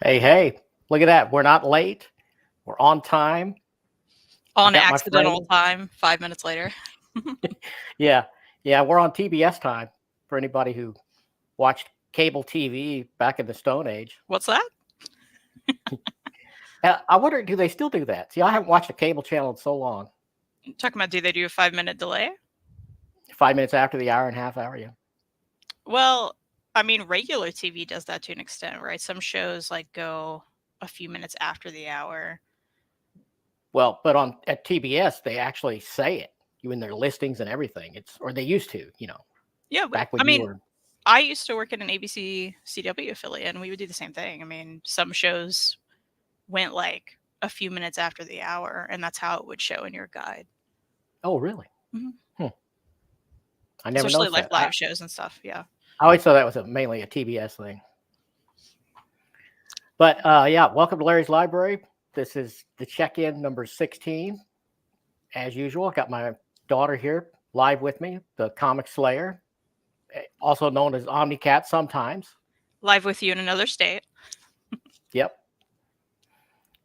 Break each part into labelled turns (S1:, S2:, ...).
S1: Hey, look at that. We're not late. We're on time.
S2: On accidental time, 5 minutes later.
S1: Yeah, we're on TBS time for anybody who watched cable TV back in the Stone Age.
S2: What's that?
S1: I wonder, do they still do that? See, I haven't watched a cable channel in so long.
S2: You're talking about, do they do a 5-minute delay?
S1: 5 minutes after the hour and a half hour, yeah.
S2: Well, I mean, regular TV does that to an extent, right? Some shows like go a few minutes after the hour.
S1: Well, but at TBS, they actually say it in their listings and everything. Or they used to,
S2: Yeah,
S1: back when
S2: I used to work at an ABC CW affiliate, and we would do the same thing. I mean, some shows went like a few minutes after the hour, and that's how it would show in your guide.
S1: Oh, really?
S2: Mm-hmm.
S1: I never
S2: Especially
S1: noticed
S2: like
S1: that.
S2: live shows and stuff. Yeah.
S1: I always thought that was mainly a TBS thing. But yeah, welcome to Larry's Library. This is the check-in number 16. As usual, I got my daughter here live with me, the Comic Slayer, also known as OmniCat sometimes.
S2: Live with you in another state.
S1: Yep.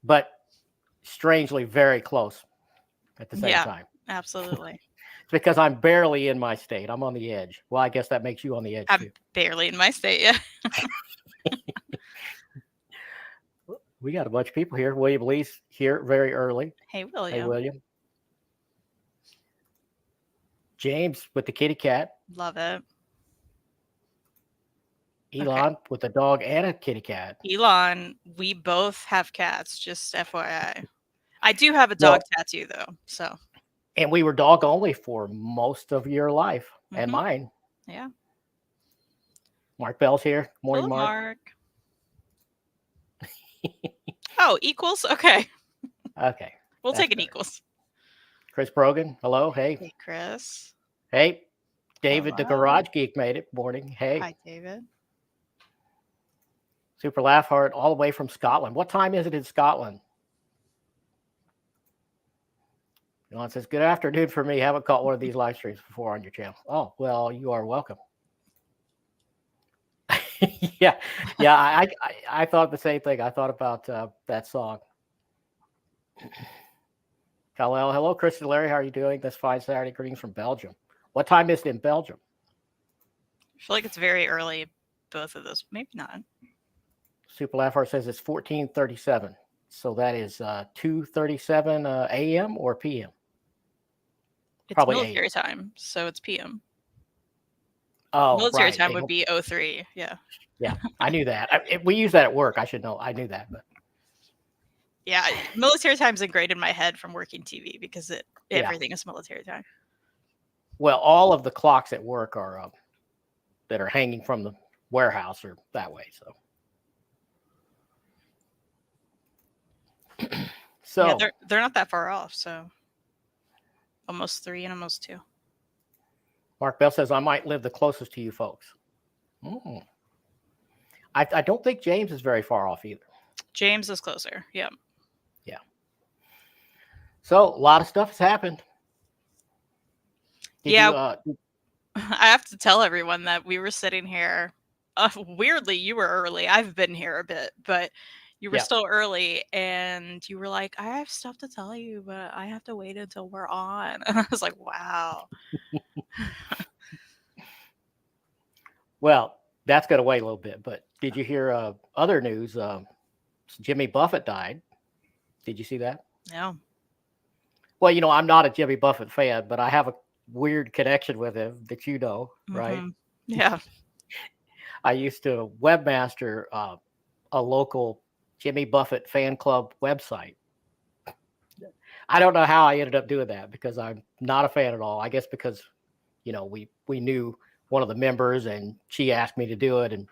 S1: But strangely very close at the same time.
S2: Absolutely.
S1: It's because I'm barely in my state. I'm on the edge. Well, I guess that makes you on the edge too.
S2: I'm barely in my state, yeah.
S1: We got a bunch of people here. William Lee's here very early.
S2: Hey, William.
S1: Hey, William. James with the kitty cat.
S2: Love it.
S1: Elon with the dog and a kitty cat.
S2: Elon, we both have cats, just FYI. I do have a dog tattoo, though, so.
S1: And we were dog only for most of your life, and mine.
S2: Yeah.
S1: Mark Bell's here. Morning,
S2: Hello,
S1: Mark.
S2: Oh, equals? Okay.
S1: Okay.
S2: We'll take an equals.
S1: Chris Brogan. Hello. Hey.
S2: Hey, Chris.
S1: Hey. David, the Garage Geek, made it. Morning. Hey.
S2: Hi, David.
S1: Super Laugh Heart, all the way from Scotland. What time is it in Scotland? Elon says, good afternoon for me. Haven't caught one of these live streams before on your channel. Oh, well, you are welcome. yeah. I thought the same thing. I thought about that song. Kal-El, hello, Kristan, Larry. How are you doing this fine Saturday? Greetings from Belgium. What time is it in Belgium?
S2: I feel like it's very early, both of those. Maybe not.
S1: Super Laugh Heart says it's 14:37. So that is 2:37 a.m. or p.m.?
S2: It's probably military time, so it's p.m.
S1: Oh,
S2: military time would be 03. Yeah.
S1: Yeah, I knew that. We use that at work. I should know. I knew that, but
S2: yeah, military time is ingrained in my head from working TV because everything is military time.
S1: Well, all of the clocks at work are that are hanging from the warehouse are that way. So
S2: yeah, they're not that far off. So almost 3 and almost 2.
S1: Mark Bell says I might live the closest to you folks. I don't think James is very far off either.
S2: James is closer. Yeah.
S1: Yeah. So a lot of stuff has happened.
S2: I have to tell everyone that we were sitting here. Weirdly, you were early. I've been here a bit, but you were still early, and you were like, I have stuff to tell you, but I have to wait until we're on. And I was like, wow.
S1: Well, that's going to wait a little bit, but did you hear other news? Jimmy Buffett died. Did you see that?
S2: No.
S1: Well, I'm not a Jimmy Buffett fan, but I have a weird connection with him that you know, right?
S2: Yeah.
S1: I used to webmaster a local Jimmy Buffett fan club website. I don't know how I ended up doing that because I'm not a fan at all. I guess because, we knew one of the members and she asked me to do it. And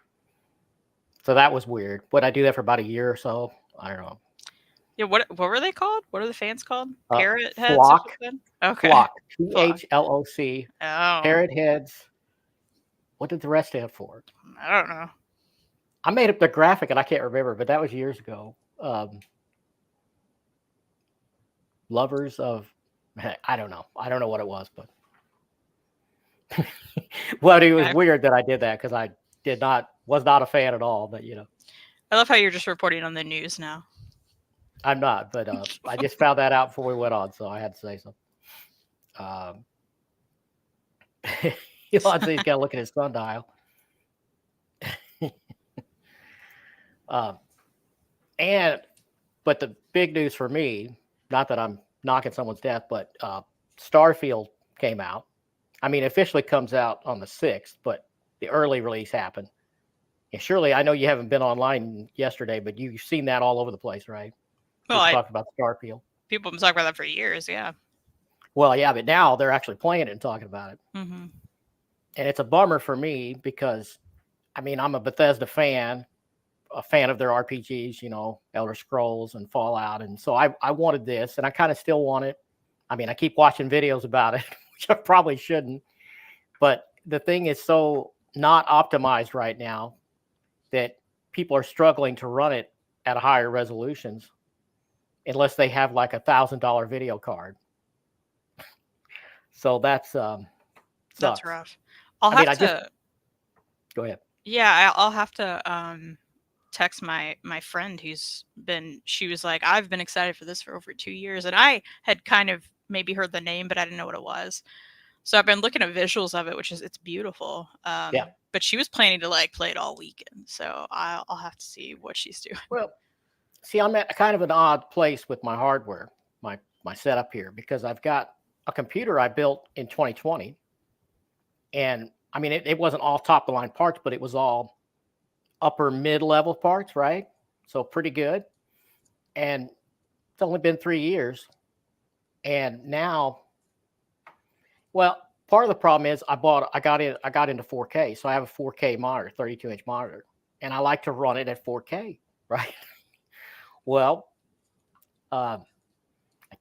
S1: so that was weird. Would I do that for about a year or so? I don't know.
S2: Yeah. What were they called? What are the fans called? Parrot heads?
S1: Flock.
S2: Okay.
S1: Flock. THLOC.
S2: Oh.
S1: Parrot heads. What did the rest stand for?
S2: I don't know.
S1: I made up the graphic and I can't remember, but that was years ago. Lovers of, I don't know. I don't know what it was, but well, it was weird that I did that because I was not a fan at all, but
S2: I love how you're just reporting on the news now.
S1: I'm not, but I just found that out before we went on, so I had to say something. Elon says he's got to look at his sundial. But the big news for me, not that I'm knocking someone's death, but Starfield came out. I mean, officially comes out on the 6th, but the early release happened. And surely, I know you haven't been online yesterday, but you've seen that all over the place, right?
S2: Well, I
S1: talked about Starfield.
S2: People have been talking about that for years, yeah.
S1: Well, yeah, but now they're actually playing it and talking about it.
S2: Mm-hmm.
S1: And it's a bummer for me because, I mean, I'm a Bethesda fan, a fan of their RPGs, you know, Elder Scrolls and Fallout. And so I wanted this, and I kind of still want it. I mean, I keep watching videos about it, which I probably shouldn't. But the thing is so not optimized right now that people are struggling to run it at higher resolutions unless they have like $1,000 video card. So that's
S2: rough.
S1: Go ahead.
S2: Yeah, I'll have to text my friend she was like, I've been excited for this for over 2 years, and I had kind of maybe heard the name, but I didn't know what it was. So I've been looking at visuals of it, it's beautiful.
S1: Yeah.
S2: But she was planning to like play it all weekend, so I'll have to see what she's doing.
S1: Well, see, I'm at kind of an odd place with my hardware, my setup here, because I've got a computer I built in 2020, and I mean it wasn't all top of the line parts, but it was all upper mid-level parts, right? So pretty good. And it's only been 3 years, and now, well, part of the problem is I got into 4K, so I have a 4K monitor, 32-inch monitor, and I like to run it at 4K, right? Well, I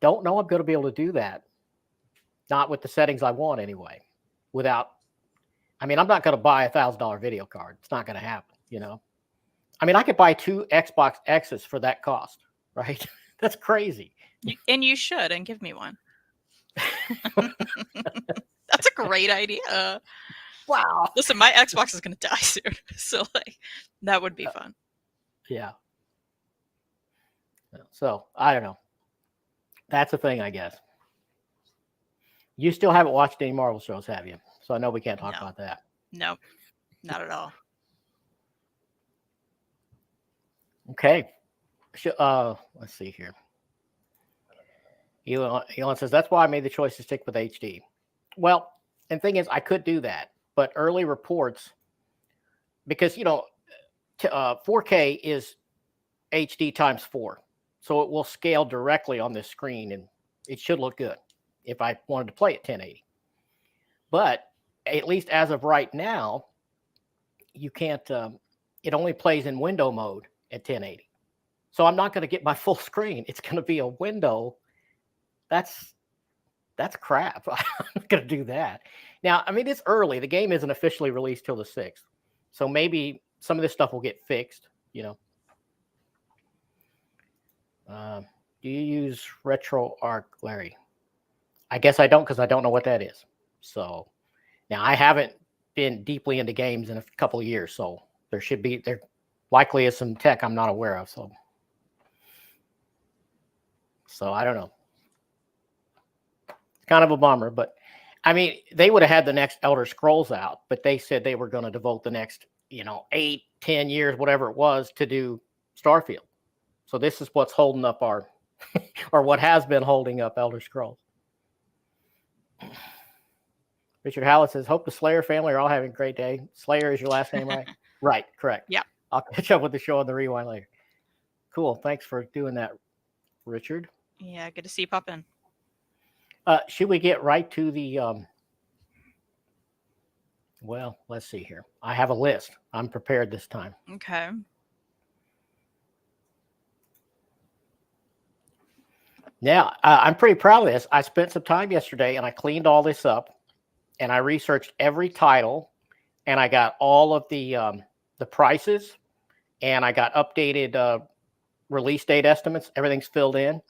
S1: don't know I'm going to be able to do that. Not with the settings I want anyway. I mean, I'm not going to buy $1,000 video card. It's not going to happen, you know? I mean, I could buy 2 Xbox X's for that cost, right? That's crazy.
S2: And you should, and give me one. That's a great idea.
S1: Wow.
S2: Listen, my Xbox is going to die soon, so like that would be fun.
S1: Yeah. So I don't know. That's the thing, I guess. You still haven't watched any Marvel shows, have you? So I know we can't talk about that.
S2: No, not at all.
S1: Okay. Let's see here. Elon says, that's why I made the choice to stick with HD. Well, and the thing is, I could do that, but early reports, because, you know, 4K is HD times 4. So it will scale directly on this screen, and it should look good if I wanted to play at 1080. But at least as of right now, you can't, it only plays in window mode at 1080. So I'm not going to get my full screen. It's going to be a window. That's crap. I'm not going to do that. Now, I mean, it's early. The game isn't officially released till the 6th. So maybe some of this stuff will get fixed, you know. Do you use RetroArch, Larry? I guess I don't, because I don't know what that is. So now I haven't been deeply into games in a couple of years. So there likely is some tech I'm not aware of. So I don't know. It's kind of a bummer, but I mean, they would have had the next Elder Scrolls out, but they said they were going to devote the next, 8-10 years, whatever it was, to do Starfield. So this is what's holding up or what has been holding up Elder Scrolls. Richard Hallett says, hope the Slayer family are all having a great day. Slayer is your last name, right? Right, correct.
S2: Yeah.
S1: I'll catch up with the show on the rewind later. Cool. Thanks for doing that, Richard.
S2: Yeah, good to see you pop in.
S1: Should we get right to the well, let's see here. I have a list. I'm prepared this time.
S2: Okay.
S1: Now, I'm pretty proud of this. I spent some time yesterday and I cleaned all this up and I researched every title and I got all of the prices and I got updated release date estimates. Everything's filled in.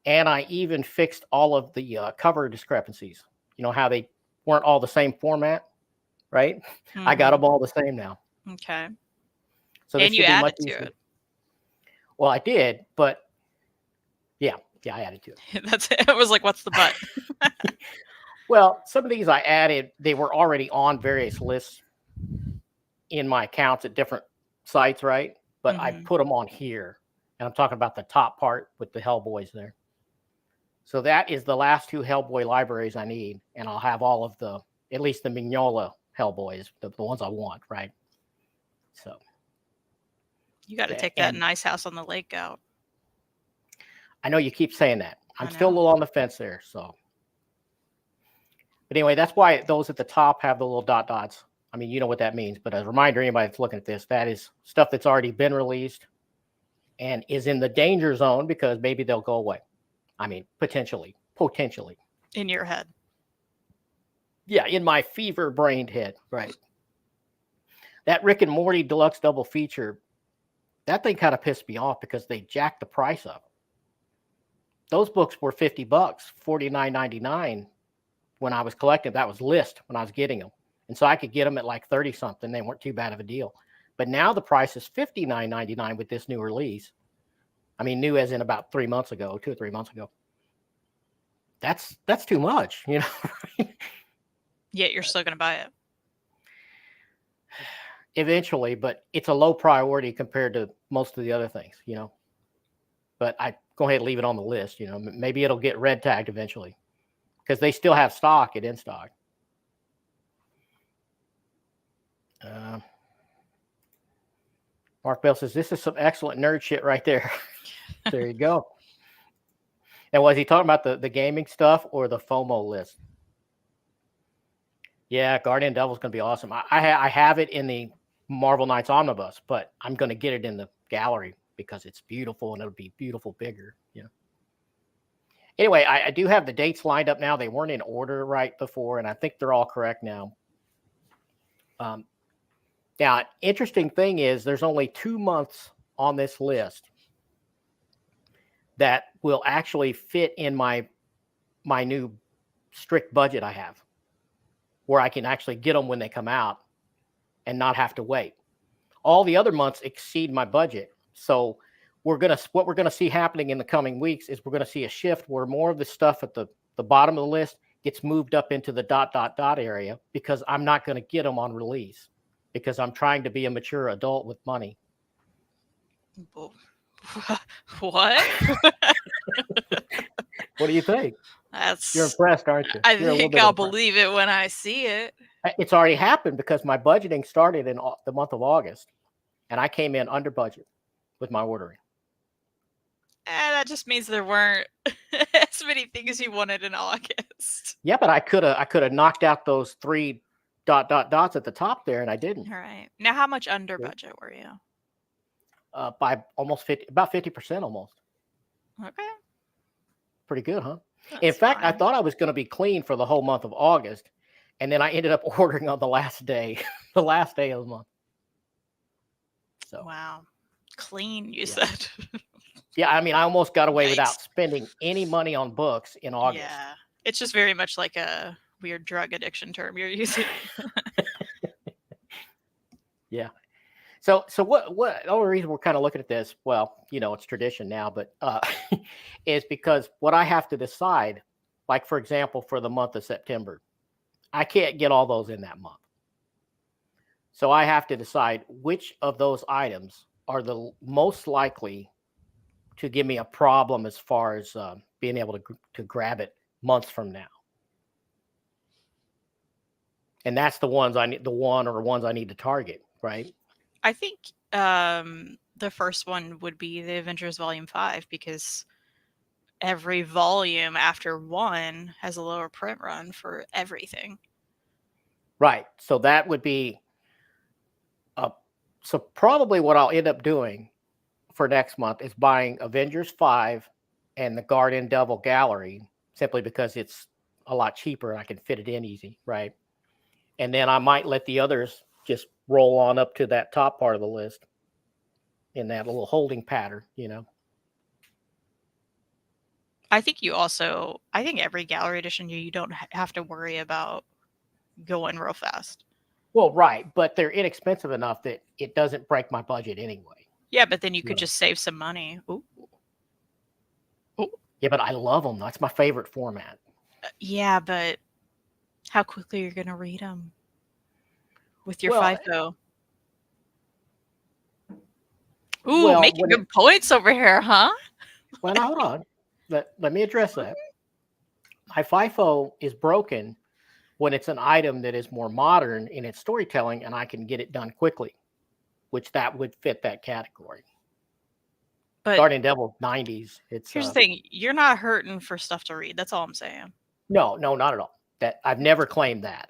S1: And I even fixed all of the cover discrepancies. You know how they weren't all the same format, right? Mm-hmm. I got them all the same now.
S2: Okay.
S1: So
S2: and you added to it.
S1: Well, I did, but yeah, I added to it.
S2: That's it. It was like, what's the but?
S1: Well, some of these I added, they were already on various lists in my accounts at different sites, right? But I put them on here, and I'm talking about the top part with the Hellboys there. So that is the last 2 Hellboy libraries I need, and I'll have all of the, at least the Mignola Hellboys, the ones I want, right? So
S2: you got to take that nice house on the lake out.
S1: I know you keep saying that. I'm still a little on the fence there. So, but anyway, that's why those at the top have the little dots. I mean, you know what that means. But as a reminder, anybody that's looking at this, that is stuff that's already been released and is in the danger zone because maybe they'll go away. I mean, potentially.
S2: In your head.
S1: Yeah, in my fever-brained head, right. That Rick and Morty deluxe double feature, that thing kind of pissed me off because they jacked the price up. Those books were $50, $49.99 when I was collecting. That was list when I was getting them. And so I could get them at like 30 something. They weren't too bad of a deal. But now the price is $59.99 with this new release. I mean, new as in about 3 months ago, 2 or 3 months ago. That's too much, you know.
S2: Yet you're still going to buy it.
S1: Eventually, but it's a low priority compared to most of the other things, you know. But I go ahead and leave it on the list, you know. Maybe it'll get red tagged eventually because they still have stock in stock. Mark Bell says, this is some excellent nerd shit right there. There you go. And was he talking about the gaming stuff or the FOMO list? Yeah, Guardian Devil's going to be awesome. I have it in the Marvel Knights Omnibus, but I'm going to get it in the gallery because it's beautiful and it'll be beautiful bigger. You know. Anyway, I do have the dates lined up now. They weren't in order right before, and I think they're all correct now. Now, interesting thing is there's only 2 months on this list that will actually fit in my new strict budget I have, where I can actually get them when they come out and not have to wait. All the other months exceed my budget. So what we're gonna see happening in the coming weeks is we're gonna see a shift where more of the stuff at the bottom of the list gets moved up into the ... area because I'm not gonna get them on release because I'm trying to be a mature adult with money.
S2: What?
S1: What do you think? You're impressed, aren't you?
S2: I think I'll believe it when I see it.
S1: It's already happened because my budgeting started in the month of August, and I came in under budget with my ordering.
S2: That just means there weren't as many things you wanted in August.
S1: Yeah, but I could have knocked out those 3 ... at the top there, and I didn't.
S2: All right. Now, how much under budget were you?
S1: By almost 50, about 50% almost.
S2: Okay.
S1: Pretty good, huh?
S2: That's
S1: in fact,
S2: fine.
S1: I thought I was going to be clean for the whole month of August, and then I ended up ordering on the last day, the last day of the month. So
S2: wow, clean, you said.
S1: Yeah, I mean, I almost got away without spending any money on books in August.
S2: Yeah, it's just very much like a weird drug addiction term you're using.
S1: Yeah. So what the only reason we're kind of looking at this, well, you know, it's tradition now, but is because what I have to decide, like, for example, for the month of September, I can't get all those in that month. So I have to decide which of those items are the most likely to give me a problem as far as being able to grab it months from now. And that's the ones I need, ones I need to target, right?
S2: I think the first one would be the Avengers Volume 5 because every volume after 1 has a lower print run for everything.
S1: Right. So that would be so probably what I'll end up doing for next month is buying Avengers 5 and the Guardian Devil Gallery simply because it's a lot cheaper and I can fit it in easy, right? And then I might let the others just roll on up to that top part of the list in that little holding pattern, you know.
S2: I think every gallery edition you don't have to worry about going real fast.
S1: Well, right, but they're inexpensive enough that it doesn't break my budget anyway.
S2: Yeah, but then you could
S1: Yeah.
S2: just save some money. Ooh. Ooh.
S1: Yeah, but I love them. That's my favorite format.
S2: Yeah, but how quickly you're gonna read them with your
S1: Well,
S2: FIFO? Ooh,
S1: well,
S2: making good points over here, huh?
S1: now hold on. Let me address that. My FIFO is broken when it's an item that is more modern in its storytelling and I can get it done quickly, which that would fit that category.
S2: But
S1: Guardian Devil 90s. It's
S2: here's the thing, you're not hurting for stuff to read. That's all I'm saying.
S1: no, not at all. That I've never claimed that.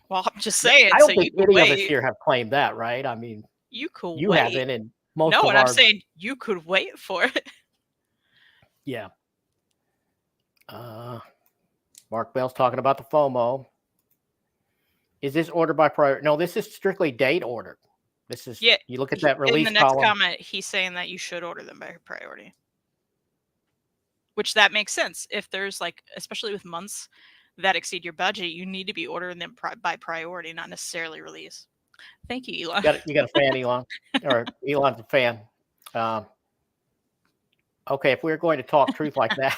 S2: Well, I'm just saying,
S1: I
S2: so
S1: don't
S2: you
S1: think
S2: could
S1: any of us
S2: wait.
S1: here have claimed that, right? I mean,
S2: You could
S1: you
S2: wait.
S1: haven't, and most
S2: No,
S1: of
S2: and I'm
S1: our
S2: saying you could wait for it.
S1: yeah. Mark Bell's talking about the FOMO. Is this order by priority? No, this is strictly date order. This is
S2: Yeah,
S1: you look at that
S2: in the
S1: release
S2: next
S1: column.
S2: comment, he's saying that you should order them by priority. Which that makes sense. If there's like, especially with months that exceed your budget, you need to be ordering them by priority, not necessarily release. Thank you, Elon.
S1: You got a fan, Elon, or Elon's a fan. Okay, if we were going to talk truth like that,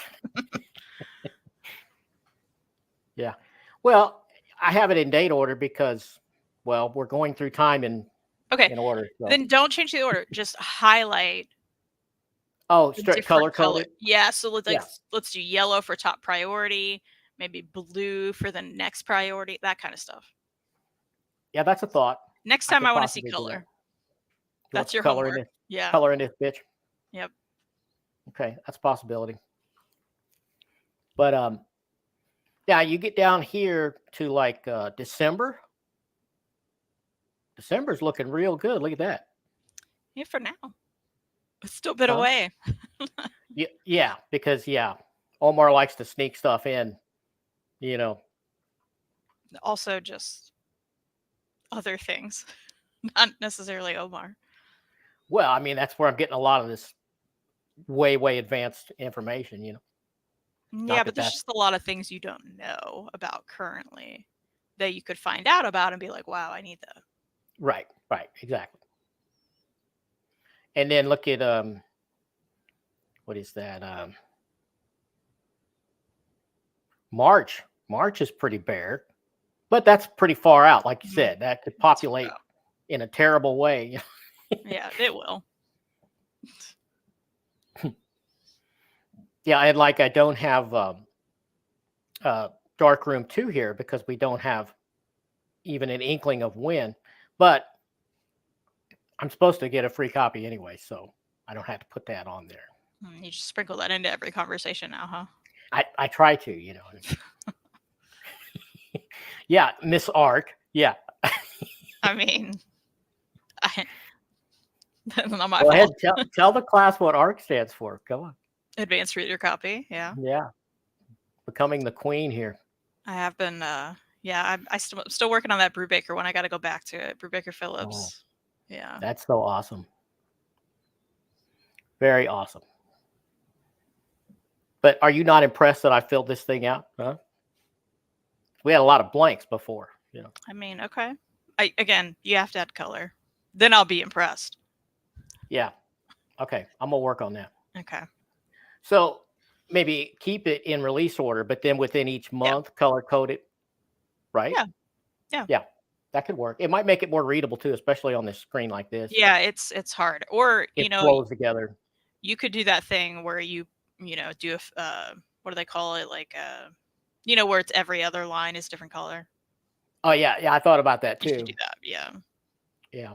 S1: yeah. Well, I have it in date order because, well, we're going through time in order. So.
S2: Then don't change the order. Just highlight.
S1: Oh, straight color
S2: color.
S1: coded.
S2: Yeah. So let's do yellow for top priority, maybe blue for the next priority, that kind of stuff.
S1: Yeah, that's a thought.
S2: Next time I want to see color. That's your
S1: color
S2: homework. Yeah.
S1: Color in this bitch.
S2: Yep.
S1: Okay, that's a possibility. But yeah, you get down here to like December. December's looking real good. Look at that.
S2: Yeah, for now. It's still a bit away.
S1: Yeah, because Omar likes to sneak stuff in,
S2: Also just other things. Not necessarily Omar.
S1: Well, I mean, that's where I'm getting a lot of this way advanced information,
S2: Yeah, but there's just a lot of things you don't know about currently that you could find out about and be like, wow, I need that.
S1: Right, exactly. And then look at what is that? March. March is pretty bare, but that's pretty far out, like you said. That could populate in a terrible way.
S2: Yeah, it will.
S1: Yeah, and like I don't have Dark Room 2 here because we don't have even an inkling of when, but I'm supposed to get a free copy anyway, so I don't have to put that on there.
S2: You just sprinkle that into every conversation now, huh?
S1: I try to, Yeah, Miss Arc. Yeah.
S2: I mean, that's not my
S1: Go
S2: fault.
S1: ahead, tell the class what ARC stands for. Come on.
S2: Advanced reader copy, yeah.
S1: Yeah. Becoming the queen here.
S2: I have been, I'm still working on that Brubaker one. I got to go back to it. Brubaker Phillips. Oh, yeah.
S1: That's so awesome. Very awesome. But are you not impressed that I filled this thing out? Huh? We had a lot of blanks before,
S2: I mean, okay. Again, you have to add color. Then I'll be impressed.
S1: Yeah. Okay. I'm going to work on that.
S2: Okay.
S1: So maybe keep it in release order, but then within each month, color code it, right? Yeah. That could work. It might make it more readable too, especially on this screen like this.
S2: Yeah, it's hard. Or,
S1: it flows together.
S2: You could do that thing where you do what do they call it? Like, where it's every other line is different color.
S1: Oh, yeah. I thought about that too.
S2: You should do that, yeah.
S1: Yeah.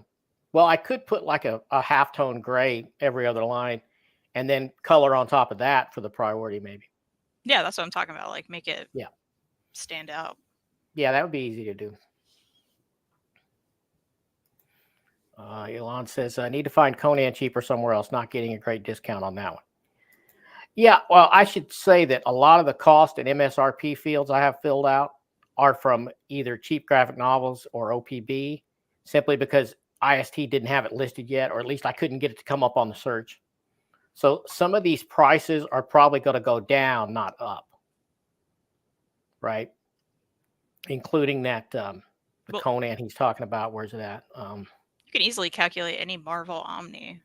S1: Well, I could put like a halftone gray every other line and then color on top of that for the priority maybe.
S2: Yeah, that's what I'm talking about. Like make it stand out.
S1: Yeah, that would be easy to do. Elon says, I need to find Conan cheaper somewhere else, not getting a great discount on that one. Yeah, well, I should say that a lot of the cost and MSRP fields I have filled out are from either cheap graphic novels or OPB, simply because IST didn't have it listed yet, or at least I couldn't get it to come up on the search. So some of these prices are probably going to go down, not up, right? Including that the Conan he's talking about. Where's it at?
S2: You can easily calculate any Marvel Omni.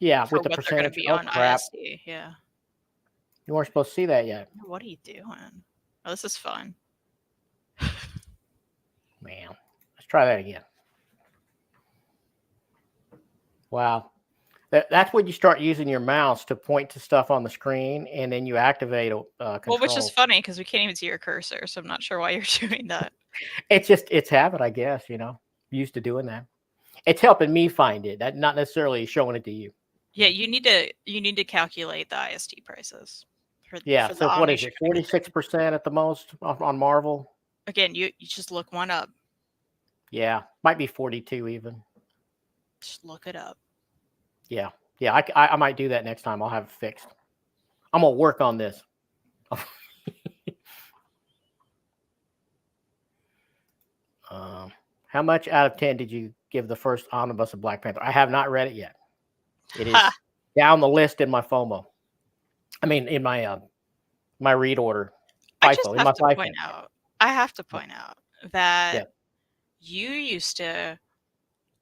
S1: Yeah,
S2: for
S1: with the
S2: what they're going to
S1: percentage.
S2: be
S1: Oh
S2: on
S1: crap!
S2: ISD. Yeah.
S1: You weren't supposed to see that yet.
S2: What are you doing? Oh, this is fun.
S1: Man, let's try that again. Wow. That's when you start using your mouse to point to stuff on the screen, and then you activate
S2: Well,
S1: control.
S2: which is funny because we can't even see your cursor, so I'm not sure why you're doing that.
S1: It's habit, I guess. Used to doing that. It's helping me find it. That not necessarily showing it to you.
S2: Yeah, you need to calculate the ISD prices.
S1: Yeah.
S2: For the
S1: So what
S2: Omni
S1: is it?
S2: shipping.
S1: 46% at the most on Marvel.
S2: Again, you just look one up.
S1: Yeah, might be 42 even.
S2: Just look it up.
S1: Yeah. Yeah, I might do that next time. I'll have it fixed. I'm gonna work on this. How much out of 10 did you give the first omnibus of Black Panther? I have not read it yet. It is down the list in my FOMO. I mean, in my my read order.
S2: I just
S1: FIFO, in
S2: have
S1: my
S2: to
S1: FIFO.
S2: point out. I have to point out that you used to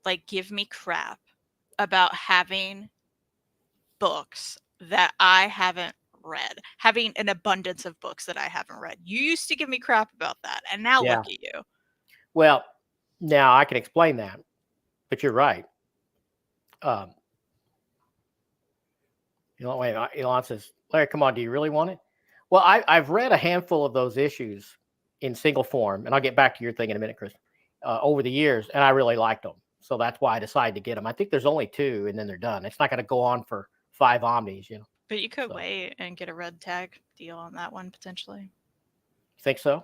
S2: like give me crap about having books that I haven't read, having an abundance of books that I haven't read. You used to give me crap about that, and now look at you.
S1: Well, now I can explain that, but you're right. Wait, Elon says, Larry, come on, do you really want it? Well, I've read a handful of those issues in single form, and I'll get back to your thing in a minute, Chris, over the years, and I really liked them. So that's why I decided to get them. I think there's only 2, and then they're done. It's not going to go on for 5 Omnis,
S2: But you could wait and get a red tag deal on that one, potentially.
S1: You think so?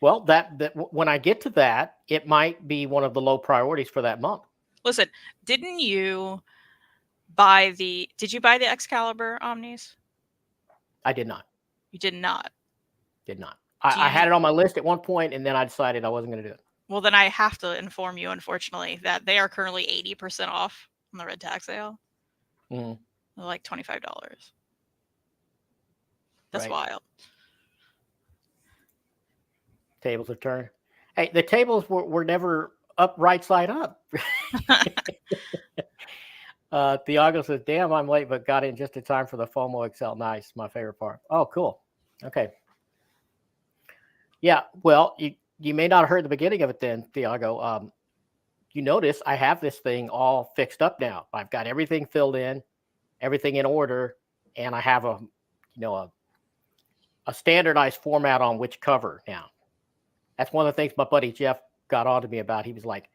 S1: Well, that when I get to that, it might be one of the low priorities for that month.
S2: Listen, didn't you buy did you buy the Excalibur Omnis?
S1: I did not.
S2: You did not?
S1: Did not. I had it on my list at one point, and then I decided I wasn't going to do it.
S2: Well, then I have to inform you, unfortunately, that they are currently 80% off on the red tag sale.
S1: Mm-hmm.
S2: They're like $25. That's wild.
S1: Tables have turned. Hey, the tables were never up right side up. Thiago says, damn, I'm late, but got in just in time for the FOMO Excel. Nice. My favorite part. Oh, cool. Okay. Yeah. Well, you may not have heard the beginning of it then, Thiago. You notice I have this thing all fixed up now. I've got everything filled in, everything in order, and I have a standardized format on which cover now. That's one of the things my buddy Jeff got on to me about. He was like,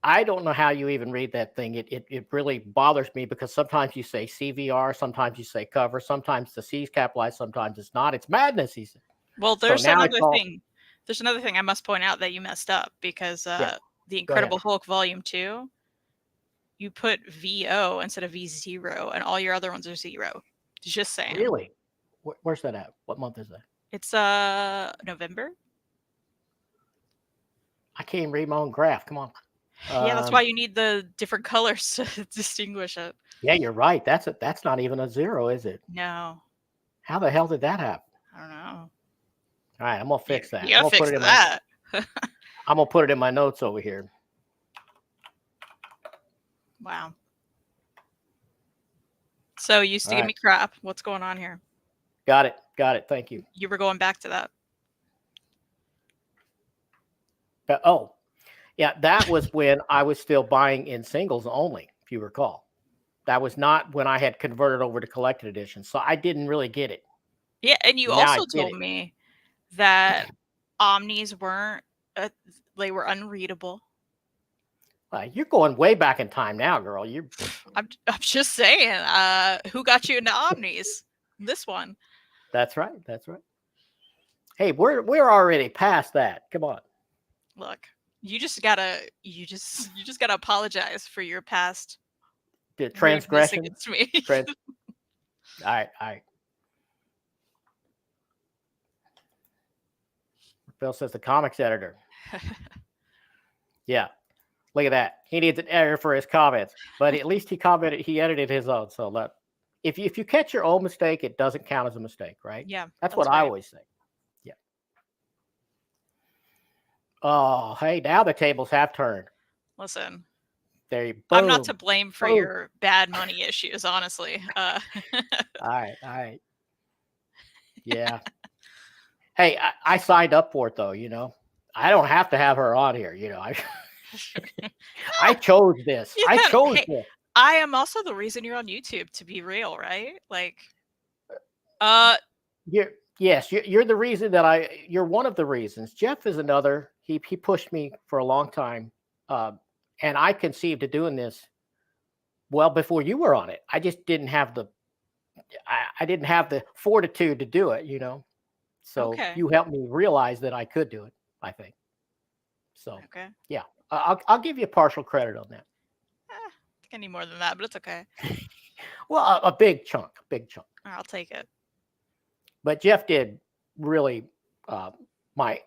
S1: I don't know how you even read that thing. It really bothers me because sometimes you say CVR, sometimes you say cover, sometimes the C's capitalized, sometimes it's not. It's madness, he said.
S2: Well, there's another thing. There's another thing I must point out that you messed up because the Incredible Hulk Volume 2, you put VO instead of V0, and all your other ones are 0. Just saying.
S1: Really? Where's that at? What month is that?
S2: It's November.
S1: I can't even read my own graph. Come on.
S2: Yeah, that's why you need the different colors to distinguish it.
S1: Yeah, you're right. That's not even a 0, is it?
S2: No.
S1: How the hell did that happen?
S2: I don't know.
S1: All right, I'm gonna fix that.
S2: You gotta fix that.
S1: I'm gonna put it in my notes over here.
S2: Wow. So you used to give me crap. What's going on here?
S1: Got it. Thank you.
S2: You were going back to that.
S1: Oh, yeah, that was when I was still buying in singles only, if you recall. That was not when I had converted over to collected edition, so I didn't really get it.
S2: Yeah, and you also told me that Omnis weren't, they were unreadable.
S1: You're going way back in time now, girl.
S2: I'm just saying. Who got you into Omnis? This one.
S1: That's right. Hey, we're already past that. Come on.
S2: Look, you just gotta apologize for your past
S1: transgression
S2: against me.
S1: All right. Bill says the comics editor. Yeah. Look at that. He needs an editor for his comments, but at least he edited his own. So if you catch your own mistake, it doesn't count as a mistake, right?
S2: Yeah.
S1: That's what I always say. Yeah. Oh, hey, now the tables have turned.
S2: Listen,
S1: There you
S2: I'm not to
S1: boom.
S2: blame for
S1: Boom.
S2: your bad money issues, honestly.
S1: All right. All right. Yeah. Hey, I signed up for it though, you know. I don't have to have her on here, you know. I chose this. I
S2: Yeah,
S1: chose
S2: hey,
S1: this.
S2: I am also the reason you're on YouTube, to be real, right? Like, uh,
S1: You're the reason that you're one of the reasons. Jeff is another. He pushed me for a long time. And I conceived of doing this well before you were on it. I just didn't have I didn't have the fortitude to do it, you know. So
S2: okay,
S1: you helped me realize that I could do it, I think. So
S2: okay.
S1: yeah, I'll give you partial credit on that.
S2: I think I need more than that, but it's okay.
S1: Well, a big chunk, a big chunk.
S2: I'll take it.
S1: But Jeff did really my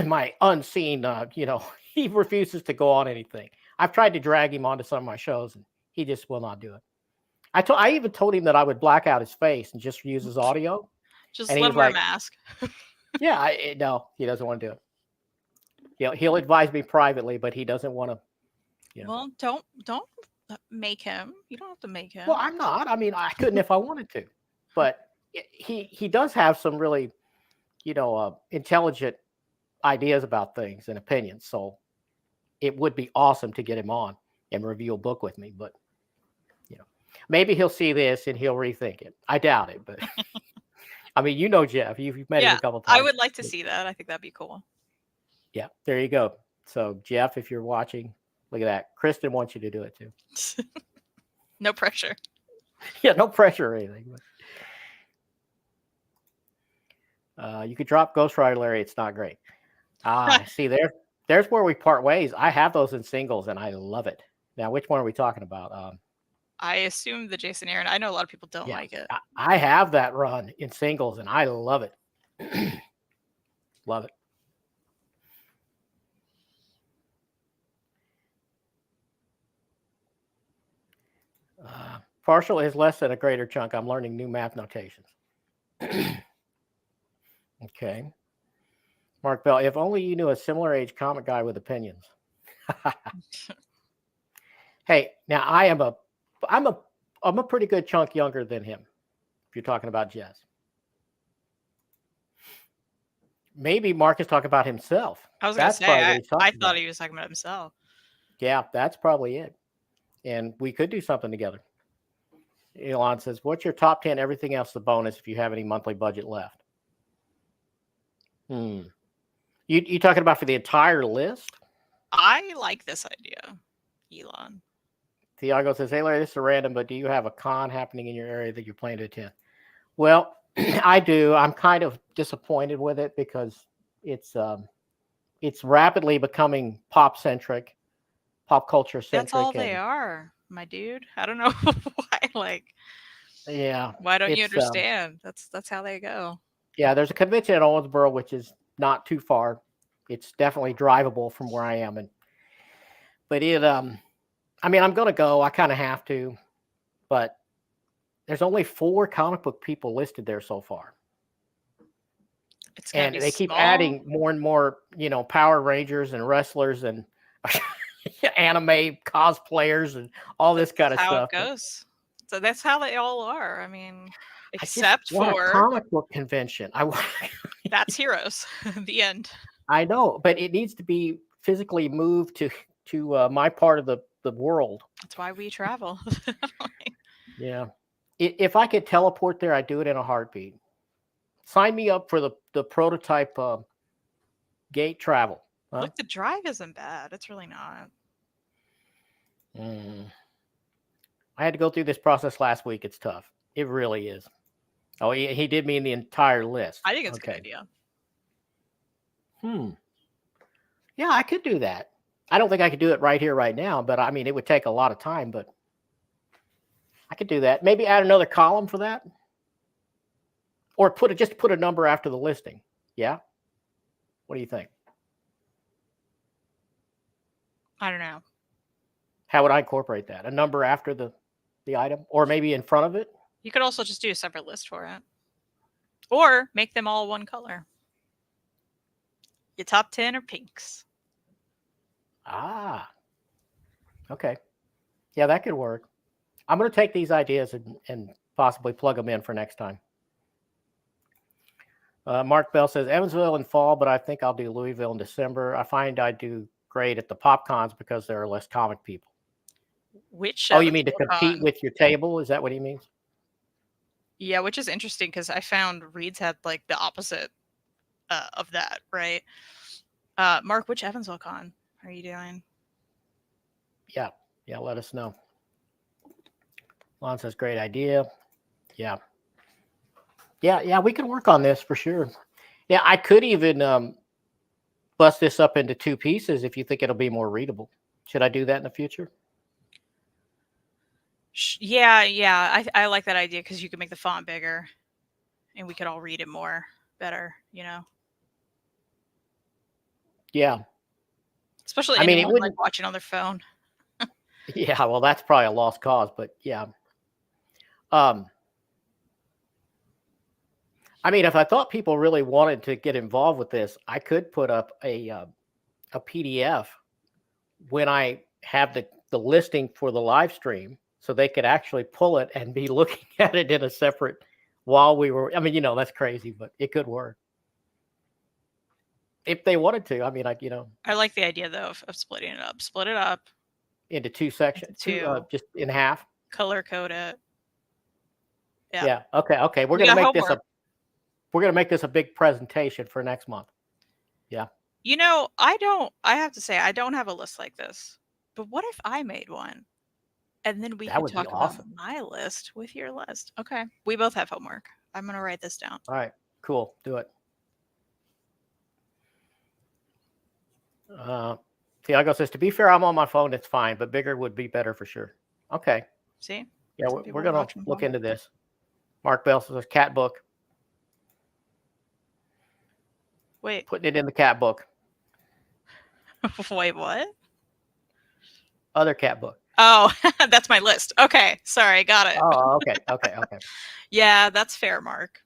S1: my unseen. You know, he refuses to go on anything. I've tried to drag him onto some of my shows, and he just will not do it. I even told him that I would black out his face and just use his audio,
S2: Just
S1: and he
S2: let
S1: was
S2: him wear a
S1: like,
S2: mask.
S1: "Yeah, no, he doesn't want to do it. He'll advise me privately, but he doesn't want to. You know.
S2: Well, don't make him. You don't have to make him.
S1: Well, I'm not. I mean, I couldn't if I wanted to, but he does have some really, intelligent ideas about things and opinions. So it would be awesome to get him on and review a book with me. But maybe he'll see this and he'll rethink it. I doubt it, but I mean, you know, Jeff, you've met him
S2: Yeah,
S1: a couple
S2: I
S1: times.
S2: would like to see that. I think that'd be cool.
S1: Yeah, there you go. So Jeff, if you're watching, look at that. Kristan wants you to do it too.
S2: No pressure.
S1: Yeah, no pressure or anything. You could drop Ghost Rider, Larry. It's not great. See there's where we part ways. I have those in singles and I love it. Now, which one are we talking about?
S2: I assume the Jason Aaron. I know a lot of people don't
S1: Yeah,
S2: like it.
S1: I have that run in singles and I love it. Love it. Partial is less than a greater chunk. I'm learning new math notations. Okay. Mark Bell, if only you knew a similar age comic guy with opinions. Hey, now I'm a pretty good chunk younger than him. If you're talking about Jess. Maybe Mark is talking about himself.
S2: I was gonna say, I thought
S1: about.
S2: he was talking about himself.
S1: Yeah, that's probably it. And we could do something together. Elon says, what's your top 10? Everything else is a bonus if you have any monthly budget left. You talking about for the entire list?
S2: I like this idea, Elon.
S1: Thiago says, hey, Larry, this is random, but do you have a con happening in your area that you're planning to attend? Well, I do. I'm kind of disappointed with it because it's rapidly becoming pop-centric, pop culture-centric.
S2: That's all they are, my dude. I don't know why. Like,
S1: yeah.
S2: Why don't you understand? That's how they go.
S1: Yeah, there's a convention at Owensboro, which is not too far. It's definitely drivable from where I am, but I mean, I'm gonna go. I kind of have to, but there's only 4 comic book people listed there so far.
S2: It's gonna
S1: And
S2: be
S1: they keep
S2: small.
S1: adding more and more, Power Rangers and wrestlers and anime cosplayers and all this kind of stuff.
S2: How it goes. So that's how they all are. I mean,
S1: I
S2: except
S1: just want
S2: for
S1: a comic book convention.
S2: that's Heroes. The end.
S1: I know, but it needs to be physically moved to my part of the world.
S2: That's why we travel.
S1: Yeah. If I could teleport there, I'd do it in a heartbeat. Sign me up for the prototype gate travel. Huh?
S2: Look, the drive isn't bad. It's really not.
S1: I had to go through this process last week. It's tough. It really is. Oh, he did me in the entire list.
S2: I think it's a good idea.
S1: Yeah, I could do that. I don't think I could do it right here, right now, but I mean, it would take a lot of time, but I could do that. Maybe add another column for that. Or just put a number after the listing. Yeah? What do you think?
S2: I don't know.
S1: How would I incorporate that? A number after the item? Or maybe in front of it?
S2: You could also just do a separate list for it. Or make them all one color. Your top 10 are pinks.
S1: Ah. Okay. Yeah, that could work. I'm going to take these ideas and possibly plug them in for next time. Mark Bell says Evansville in fall, but I think I'll do Louisville in December. I find I do great at the pop cons because there are less comic people.
S2: Which
S1: Oh, you mean to
S2: Evansville
S1: compete
S2: con?
S1: with your table? Is that what he means?
S2: Yeah, which is interesting because I found Reed's had like the opposite of that, right? Mark, which Evansville con are you doing?
S1: Yeah, let us know. Lon says great idea. Yeah, we can work on this for sure. Yeah, I could even bust this up into 2 pieces if you think it'll be more readable. Should I do that in the future?
S2: Yeah. I like that idea because you can make the font bigger, and we could all read it better.
S1: Yeah.
S2: Especially
S1: I mean, it
S2: anyone like
S1: wouldn't.
S2: watching on their phone.
S1: Yeah, well, that's probably a lost cause, but yeah. I mean, if I thought people really wanted to get involved with this, I could put up a PDF when I have the listing for the live stream, so they could actually pull it and be looking at it in a separate while we were. I mean, that's crazy, but it could work if they wanted to. I mean,
S2: I like the idea though of splitting it up. Split it up
S1: into 2 sections,
S2: two,
S1: just in half.
S2: color code it.
S1: Yeah. Okay. We're
S2: We
S1: gonna
S2: got
S1: make this
S2: homework.
S1: we're gonna make this a big presentation for next month. Yeah.
S2: I have to say, I don't have a list like this. But what if I made one? And then we
S1: That
S2: could
S1: would be
S2: talk about
S1: awesome.
S2: my list with your list. Okay. We both have homework. I'm going to write this down.
S1: All right. Cool. Do it. Tiago says, to be fair, I'm on my phone. It's fine, but bigger would be better for sure. Okay.
S2: See?
S1: Yeah, we're going to look into this. Mark Bell says, cat book.
S2: Wait.
S1: Putting it in the cat book.
S2: Wait, what?
S1: Other cat book.
S2: Oh, that's my list. Okay. Sorry. Got it.
S1: Oh, okay.
S2: Yeah, that's fair, Mark.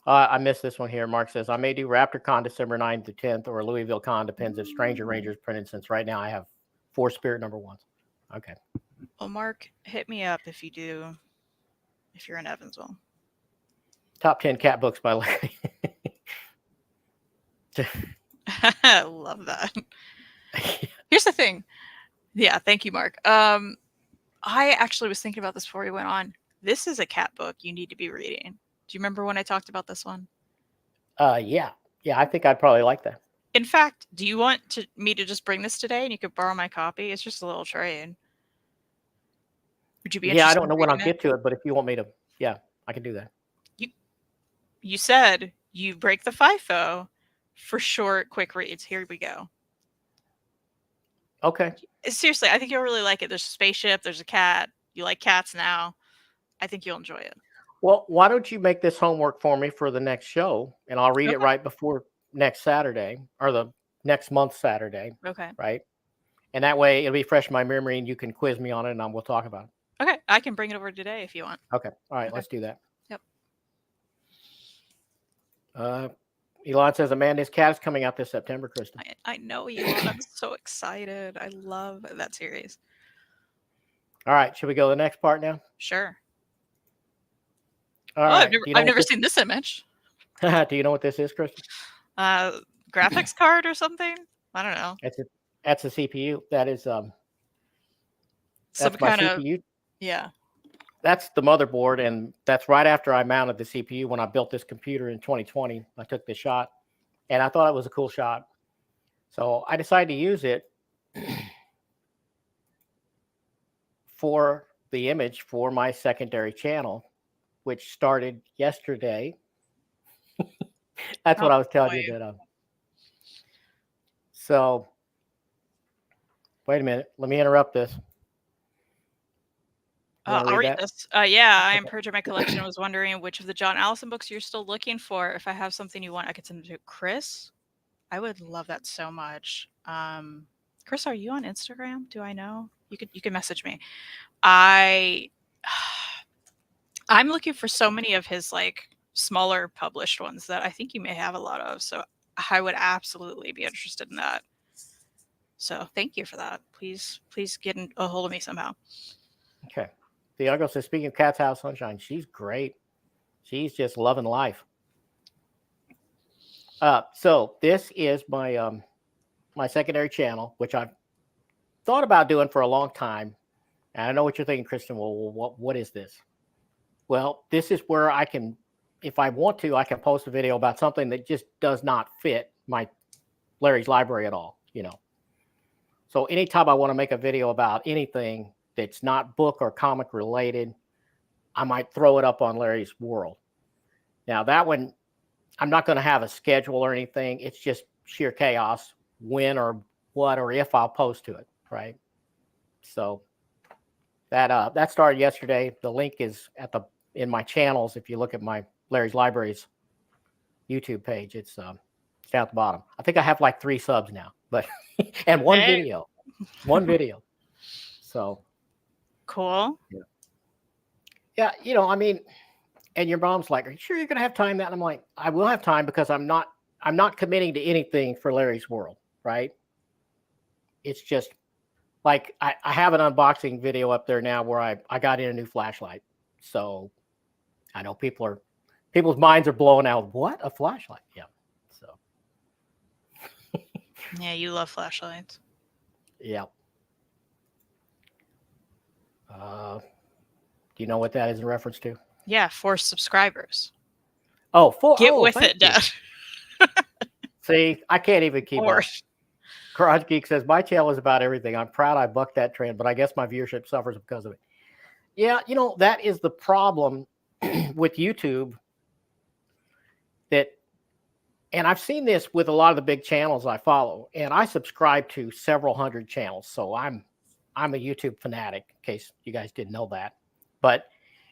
S1: I missed this one here. Mark says, I may do RaptorCon December 9th to 10th or Louisville Con. Depends if Stranger Rangers printed, since right now I have 4 Spirit number 1s. Okay.
S2: Well, Mark, hit me up if you're in Evansville.
S1: Top 10 cat books by Larry.
S2: I love that. Here's the thing. Yeah, thank you, Mark. I actually was thinking about this before we went on. This is a cat book you need to be reading. Do you remember when I talked about this one?
S1: Yeah, I think I'd probably like that.
S2: In fact, do you want me to just bring this today and you could borrow my copy? It's just a little trade. Would you be interested?
S1: Yeah, I don't know when I'll get to it, but if you want me to, yeah, I can do that.
S2: You said you break the FIFO for short, quick reads. Here we go.
S1: Okay.
S2: Seriously, I think you'll really like it. There's a spaceship. There's a cat. You like cats now. I think you'll enjoy it.
S1: Well, why don't you make this homework for me for the next show, and I'll read it right before next Saturday, or the next month Saturday.
S2: Okay.
S1: Right. And that way it'll be fresh in my memory, and you can quiz me on it, and we'll talk about it.
S2: Okay. I can bring it over today if you want.
S1: Okay. All right. Okay. Let's do that.
S2: Yep.
S1: Elon says Amanda's Cat is coming out this September, Kristan.
S2: I know you. I'm so excited. I love that series.
S1: All right. Should we go to the next part now?
S2: Sure.
S1: All right.
S2: I've never seen this image.
S1: Do you know what this is, Kristan?
S2: Graphics card or something? I don't know.
S1: That's a CPU. That is
S2: some
S1: that's my CPU.
S2: Yeah.
S1: That's the motherboard, and that's right after I mounted the CPU when I built this computer in 2020. I took this shot, and I thought it was a cool shot. So I decided to use it for the image for my secondary channel, which started yesterday. That's what I was telling you that. So wait a minute. Let me interrupt this.
S2: I'll read this. Yeah, I am purging my collection. I was wondering which of the John Allison books you're still looking for. If I have something you want, I could send it to Chris. I would love that so much. Chris, are you on Instagram? Do I know? You can message me. I'm looking for so many of his like smaller published ones that I think you may have a lot of. So I would absolutely be interested in that. So thank you for that. Please get a hold of me somehow.
S1: Okay. Thiago says, speaking of Cat's House Sunshine, she's great. She's just loving life. So this is my my secondary channel, which I've thought about doing for a long time. And I know what you're thinking, Kristan. Well, what is this? Well, this is where I can, if I want to, I can post a video about something that just does not fit my Larry's library at all, you know. So anytime I want to make a video about anything that's not book or comic related, I might throw it up on Larry's World. Now that one, I'm not going to have a schedule or anything. It's just sheer chaos, when or what or if I'll post to it, right? So that started yesterday. The link is in my channels. If you look at my Larry's Libraries YouTube page, it's down at the bottom. I think I have like 3 subs now, but and one video. So
S2: cool.
S1: Yeah, you know, I mean, and your mom's like, "Are you sure you're gonna have time?" That, and I'm like, I will have time, because I'm not committing to anything for Larry's World, right? It's just like I have an unboxing video up there now where I got in a new flashlight. So I know people's minds are blowing out. What, a flashlight? Yeah. So
S2: yeah, you love flashlights.
S1: Yeah. Do you know what that is in reference to?
S2: Yeah, 4 subscribers.
S1: Oh, 4.
S2: Get with it, Dad.
S1: See, I can't even keep up. Garage Geek says, my channel is about everything. I'm proud I bucked that trend, but I guess my viewership suffers because of it. Yeah, you know, that is the problem with YouTube. And I've seen this with a lot of the big channels I follow, and I subscribe to several hundred channels. So I'm a YouTube fanatic, in case you guys didn't know that.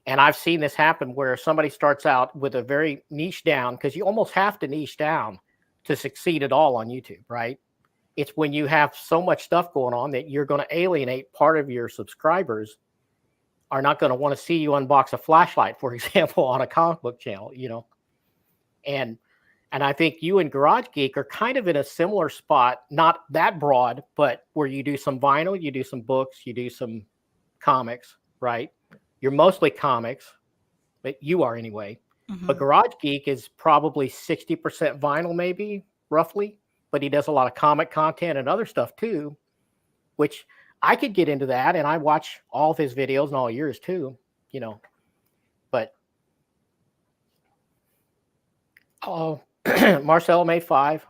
S1: And I've seen this happen where somebody starts out with a very niche down, because you almost have to niche down to succeed at all on YouTube, right? It's when you have so much stuff going on that you're going to alienate part of your subscribers, are not going to want to see you unbox a flashlight, for example, on a comic book channel, you know. And I think you and Garage Geek are kind of in a similar spot, not that broad, but where you do some vinyl, you do some books, you do some comics, right? You're mostly comics, but you are anyway. Mm-hmm. But Garage Geek is probably 60% vinyl, maybe, roughly. But he does a lot of comic content and other stuff too, which I could get into that. And I watch all of his videos and all yours too, you know. But Marcel made 5.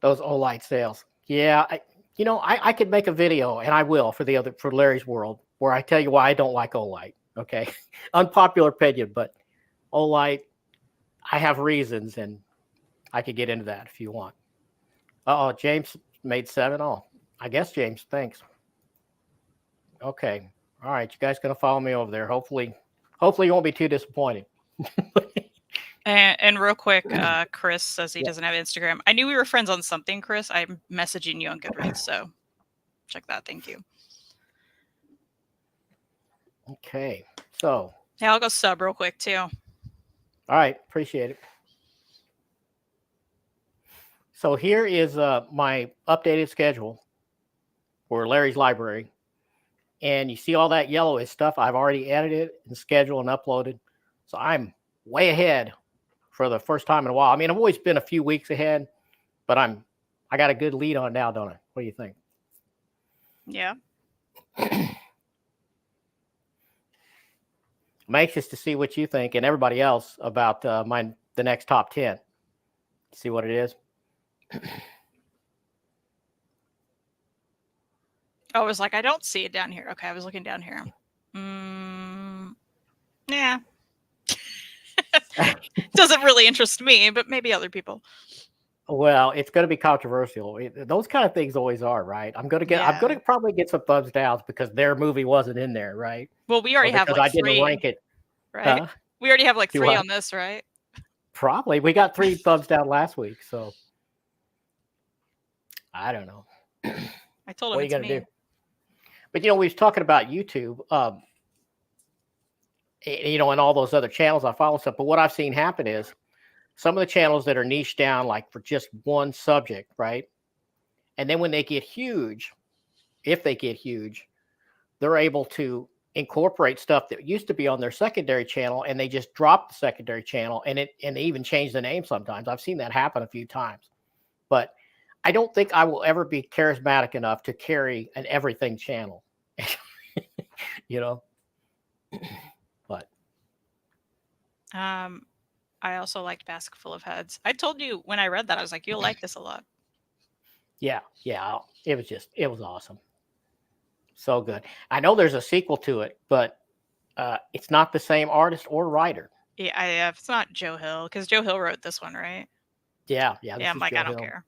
S1: Those Olight sales. Yeah, I could make a video, and I will, for Larry's World, where I tell you why I don't like Olight. Okay, unpopular opinion, but Olight, I have reasons, and I could get into that if you want. Oh, James made 7. Oh, I guess James, thanks. Okay, all right, you guys gonna follow me over there? Hopefully you won't be too disappointed.
S2: And real quick, Chris says he doesn't have Instagram. I knew we were friends on something, Chris. I'm messaging you on Goodreads, so check that. Thank you.
S1: Okay, so.
S2: Hey, I'll go sub real quick too.
S1: All right, appreciate it. So here is my updated schedule for Larry's Library. And you see all that yellowish stuff, I've already edited and scheduled and uploaded. So I'm way ahead for the first time in a while. I mean, I've always been a few weeks ahead, but I got a good lead on it now, don't I? What do you think?
S2: Yeah.
S1: I'm anxious to see what you think and everybody else about the next top 10. See what it is.
S2: I was like, I don't see it down here. Okay, I was looking down here. Yeah. Doesn't really interest me, but maybe other people.
S1: Well, it's going to be controversial. Those kind of things always are, right? I'm going to probably get some thumbs downs because their movie wasn't in there, right?
S2: Well, we already have like 3.
S1: I didn't rank it.
S2: Right? We already have like 3 on this, right?
S1: Probably. We got 3 thumbs down last week, so I don't know.
S2: I told him
S1: what are you
S2: going to
S1: do? But, we was talking about YouTube, and all those other channels I follow stuff. But what I've seen happen is some of the channels that are niche down, like for just one subject, right? And then when they get huge, if they get huge, they're able to incorporate stuff that used to be on their secondary channel, and they just drop the secondary channel, and they even change the name sometimes. I've seen that happen a few times. But I don't think I will ever be charismatic enough to carry an everything channel. You know? But
S2: I also liked Basket Full of Heads. I told you when I read that, I was like, you'll like this a lot.
S1: yeah, it was awesome. So good. I know there's a sequel to it, but it's not the same artist or writer.
S2: Yeah, it's not Joe Hill, because Joe Hill wrote this one, right?
S1: Yeah.
S2: Yeah, I'm like,
S1: Joe
S2: I don't
S1: Hill.
S2: care.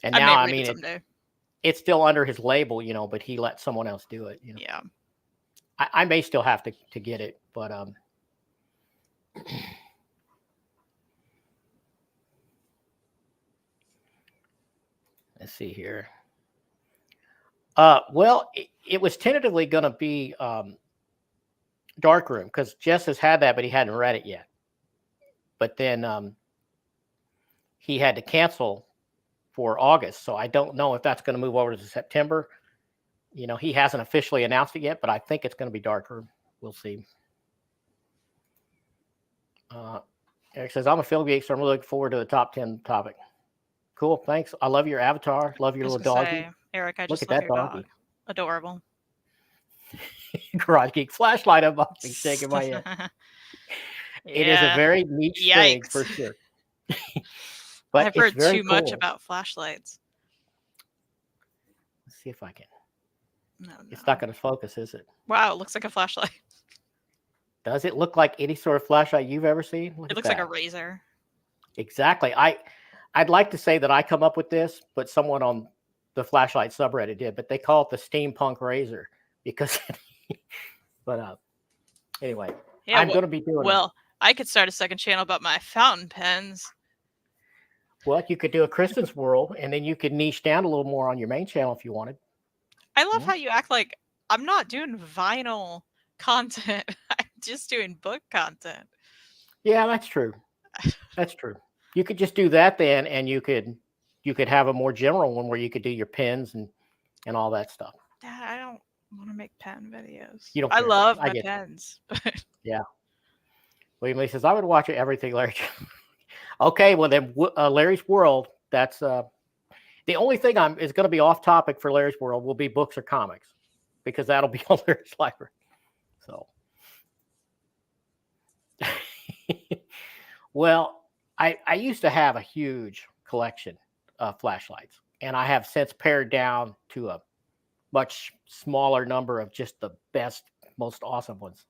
S1: And
S2: I
S1: now,
S2: may
S1: I
S2: read
S1: mean,
S2: it someday.
S1: it's still under his label, but he let someone else do it.
S2: Yeah.
S1: I may still have to get it, but let's see here. Well, it was tentatively going to be Darkroom, because Jess has had that, but he hadn't read it yet. But then he had to cancel for August, so I don't know if that's going to move over to September. He hasn't officially announced it yet, but I think it's going to be Darkroom. We'll see. Eric says, I'm a film geek, so I'm really looking forward to the top 10 topic. Cool, thanks. I love your avatar. Love your little doggy.
S2: Eric, I
S1: Look
S2: just
S1: at
S2: love
S1: that
S2: your
S1: doggy.
S2: dog. Adorable.
S1: Garage Geek flashlight unboxing, shaking my head. It is a very niche thing for sure. But
S2: I've heard too
S1: cool.
S2: much about flashlights.
S1: Let's see if I can.
S2: No.
S1: It's not going to focus, is it?
S2: Wow, it looks like a flashlight.
S1: Does it look like any sort of flashlight you've ever seen?
S2: It looks like a razor.
S1: Exactly. I'd like to say that I come up with this, but someone on the flashlight subreddit did. But they call it the steampunk razor because. But anyway,
S2: yeah,
S1: I'm going to be doing.
S2: Well, I could start a second channel about my fountain pens.
S1: Well, you could do a Kristan's World, and then you could niche down a little more on your main channel if you wanted.
S2: I love how you act like I'm not doing vinyl content. I'm just doing book content.
S1: Yeah, that's true. That's true. You could just do that then, and you could have a more general one where you could do your pens and all that stuff.
S2: Dad, I don't want to make pen videos.
S1: You don't
S2: I
S1: care.
S2: love my pens.
S1: Yeah. William Lee says, I would watch everything Larry. Okay, well then Larry's World, that's the only thing is going to be off topic for Larry's World will be books or comics, because that'll be on Larry's library. So well, I used to have a huge collection of flashlights, and I have since pared down to a much smaller number of just the best, most awesome ones.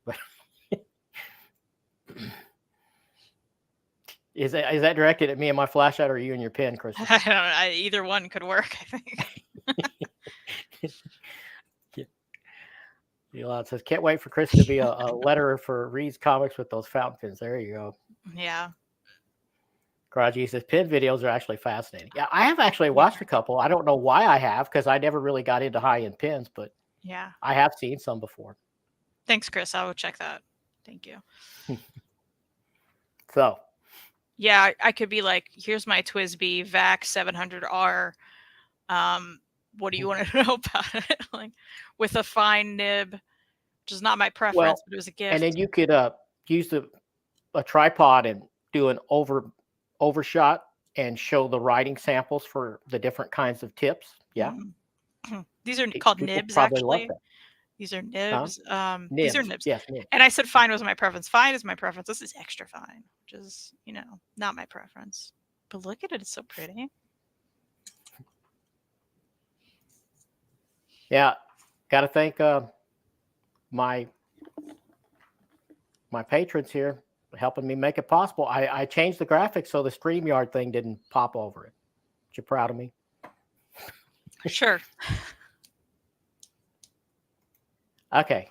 S1: Is that directed at me and my flashlight, or you and your pen, Chris?
S2: I don't know. Either one could work, I think.
S1: Elon says, can't wait for Chris to be a letterer for Reed's Comics with those fountain pens. There you go.
S2: Yeah.
S1: Garaji says, pen videos are actually fascinating. Yeah, I have actually watched a couple. I don't know why I have, because I never really got into high-end pens, but
S2: yeah,
S1: I have seen some before.
S2: Thanks, Chris. I will check that. Thank you.
S1: So.
S2: Yeah, I could be like, here's my TWSBI VAC 700R. What do you want to know about it? Like, with a fine nib, which is not my preference, but it was a gift.
S1: And then you could use a tripod and do an overshot and show the writing samples for the different kinds of tips. Yeah.
S2: These are called nibs, actually. These are nibs.
S1: Nibs.
S2: These are nibs.
S1: Yes, nibs.
S2: And I said fine was my preference. Fine is my preference. This is extra fine, which is, not my preference. But look at it. It's so pretty.
S1: Yeah. Got to thank my patrons here for helping me make it possible. I changed the graphics so the StreamYard thing didn't pop over it. You proud of me?
S2: Sure.
S1: Okay.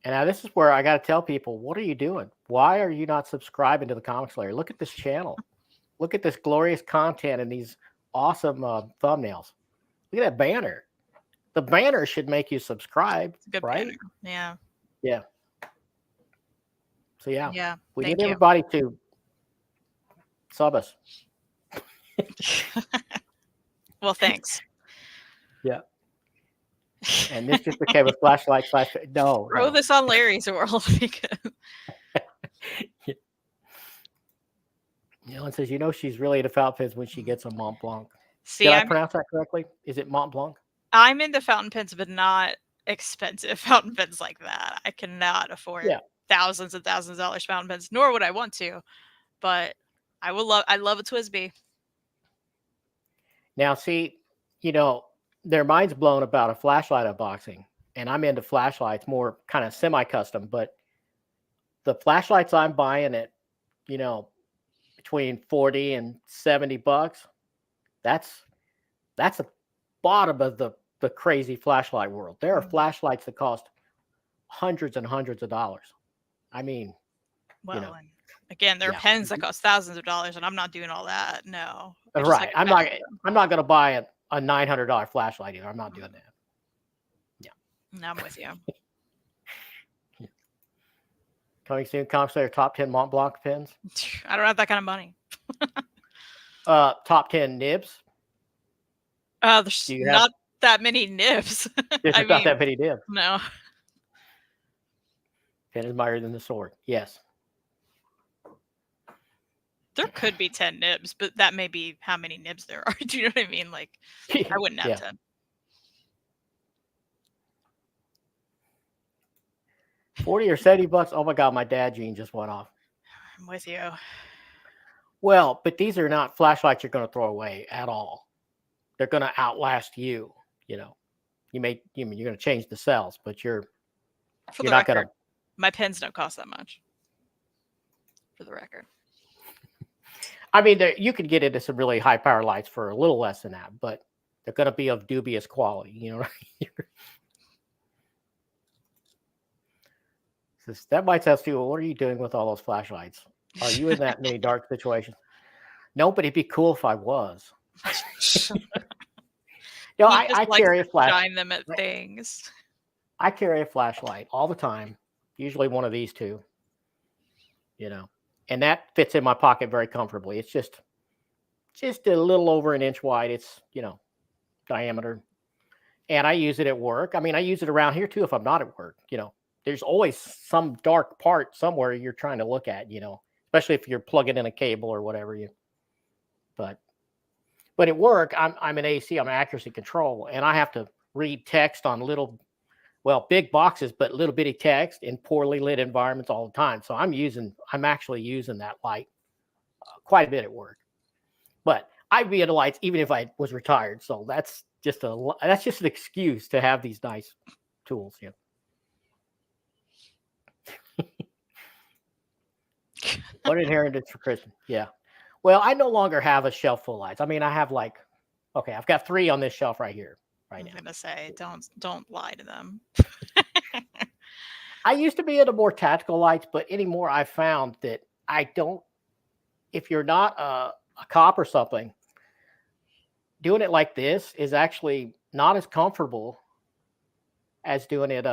S1: And now this is where I got to tell people, what are you doing? Why are you not subscribing to the Comic Slayer? Look at this channel. Look at this glorious content and these awesome thumbnails. Look at that banner. The banner should make you subscribe,
S2: it's a good
S1: right?
S2: Banner. Yeah.
S1: Yeah. So yeah, we need everybody to sub us.
S2: Well, thanks.
S1: And this just became a flashlight slash. No,
S2: Throw
S1: no.
S2: this on Larry's world because
S1: Ellen says, she's really into fountain pens when she gets a Mont Blanc.
S2: see,
S1: Did I pronounce that correctly? Is it Mont Blanc?
S2: I'm into fountain pens, but not expensive fountain pens like that. I cannot afford
S1: Yeah.
S2: thousands and thousands of dollars fountain pens, nor would I want to. But I love a TWSBI.
S1: Now, see, their mind's blown about a flashlight unboxing, and I'm into flashlights, more kind of semi-custom, but the flashlights I'm buying at, between 40 and 70 bucks, that's the bottom of the crazy flashlight world. There are flashlights that cost hundreds and hundreds of dollars. I mean,
S2: well, and again, there are pens that cost thousands of dollars, and I'm not doing all that. No,
S1: right. I'm not going to buy a $900 flashlight either. I'm not doing that.
S2: Yeah, I'm with you.
S1: Coming soon, Comic Slayer top 10 Mont Blanc pens.
S2: I don't have that kind of money.
S1: Top 10 nibs.
S2: There's not that many nibs.
S1: There's not that many nibs.
S2: No.
S1: Pen is mightier than the sword. Yes.
S2: There could be 10 nibs, but that may be how many nibs there are. Do you know what I mean? Like, I wouldn't have 10.
S1: 40 or 70 bucks. Oh my God, my dad gene just went off.
S2: I'm with you.
S1: Well, but these are not flashlights you're going to throw away at all. They're going to outlast you. You're going to change the cells, but you're not going to.
S2: My pens don't cost that much. For the record.
S1: I mean, you could get into some really high power lights for a little less than that, but they're going to be of dubious quality. That might test you. What are you doing with all those flashlights? Are you in that many dark situations? No, but it'd be cool if I was. I carry a flashlight.
S2: Shine them at things.
S1: I carry a flashlight all the time. Usually one of these two. And that fits in my pocket very comfortably. It's just a little over an inch wide. It's diameter, and I use it at work. I mean, I use it around here too if I'm not at work. There's always some dark part somewhere you're trying to look at, especially if you're plugging in a cable or whatever. But at work, I'm an AC, I'm an accuracy control, and I have to read text on big boxes, but little bitty text in poorly lit environments all the time. So I'm actually using that light quite a bit at work. But I'd be into lights even if I was retired. So that's just an excuse to have these nice tools. What inheritance for Kristan? Yeah. Well, I no longer have a shelf full of lights. I mean, I have I've got 3 on this shelf right here. Right now.
S2: I'm gonna say, don't lie to them.
S1: I used to be into more tactical lights, but anymore I found that if you're not a cop or something, doing it like this is actually not as comfortable as doing it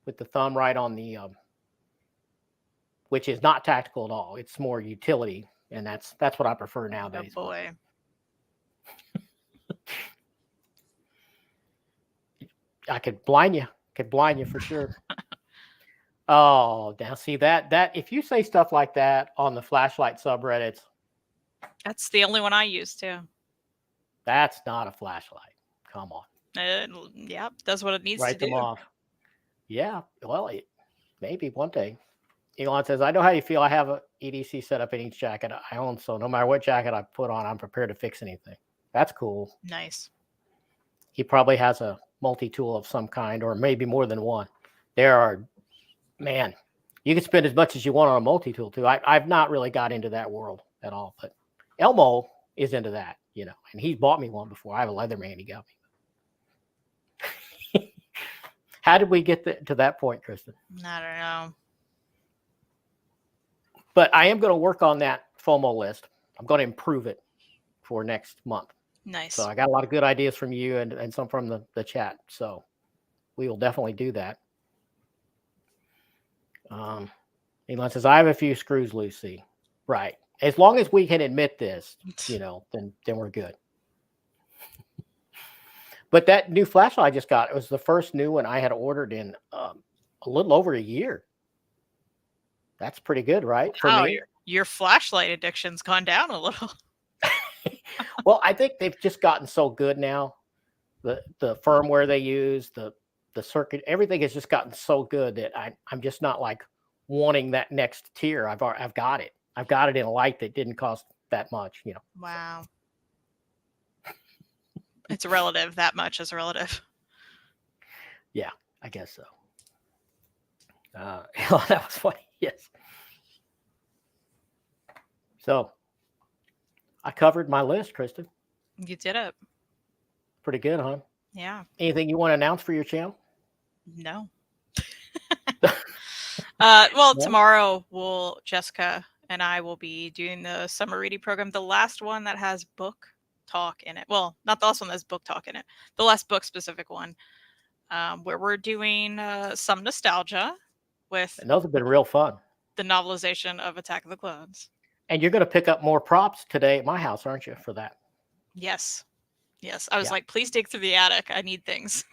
S1: with the thumb right on the which is not tactical at all. It's more utility, and that's what I prefer nowadays.
S2: Oh boy.
S1: I could blind you for sure. Oh, now see that if you say stuff like that on the flashlight subreddits,
S2: that's the only one I use too.
S1: That's not a flashlight. Come on.
S2: Yeah, that's what it needs
S1: Write
S2: to do.
S1: Them off. Yeah, well, maybe one day. Elon says, I know how you feel. I have a EDC set up in each jacket I own, so no matter what jacket I put on, I'm prepared to fix anything. That's cool.
S2: Nice.
S1: He probably has a multi-tool of some kind, or maybe more than one. You can spend as much as you want on a multi-tool too. I've not really got into that world at all, but Elmo is into that, and he's bought me one before. I have a Leatherman he got me. How did we get to that point, Kristan?
S2: I don't know.
S1: But I am going to work on that FOMO list. I'm going to improve it for next month.
S2: Nice.
S1: So I got a lot of good ideas from you and some from the chat. So we will definitely do that. Elon says, I have a few screws loose. See, right. As long as we can admit this, then we're good. But that new flashlight I just got, it was the first new one I had ordered in a little over a year. That's pretty good, right? For
S2: Wow,
S1: me.
S2: your flashlight addiction's gone down a little.
S1: Well, I think they've just gotten so good now. The firmware they use, the circuit, everything has just gotten so good that I'm just not like wanting that next tier. I've got it. I've got it in a light that didn't cost that much, you know.
S2: Wow. It's relative. That much is relative.
S1: Yeah, I guess so. That was funny. Yes. So I covered my list, Kristan.
S2: You did it.
S1: Pretty good, huh?
S2: Yeah.
S1: Anything you want to announce for your channel?
S2: No. Well,
S1: No?
S2: tomorrow Jessica and I will be doing the summer reading program, the last one that has book talk in it. Well, not the last one that has book talk in it. The last book specific one, where we're doing some nostalgia with
S1: And those have been real fun.
S2: the novelization of Attack of the Clones.
S1: And you're going to pick up more props today at my house, aren't you, for that?
S2: Yes. I was
S1: Yeah.
S2: like, please dig through the attic. I need things.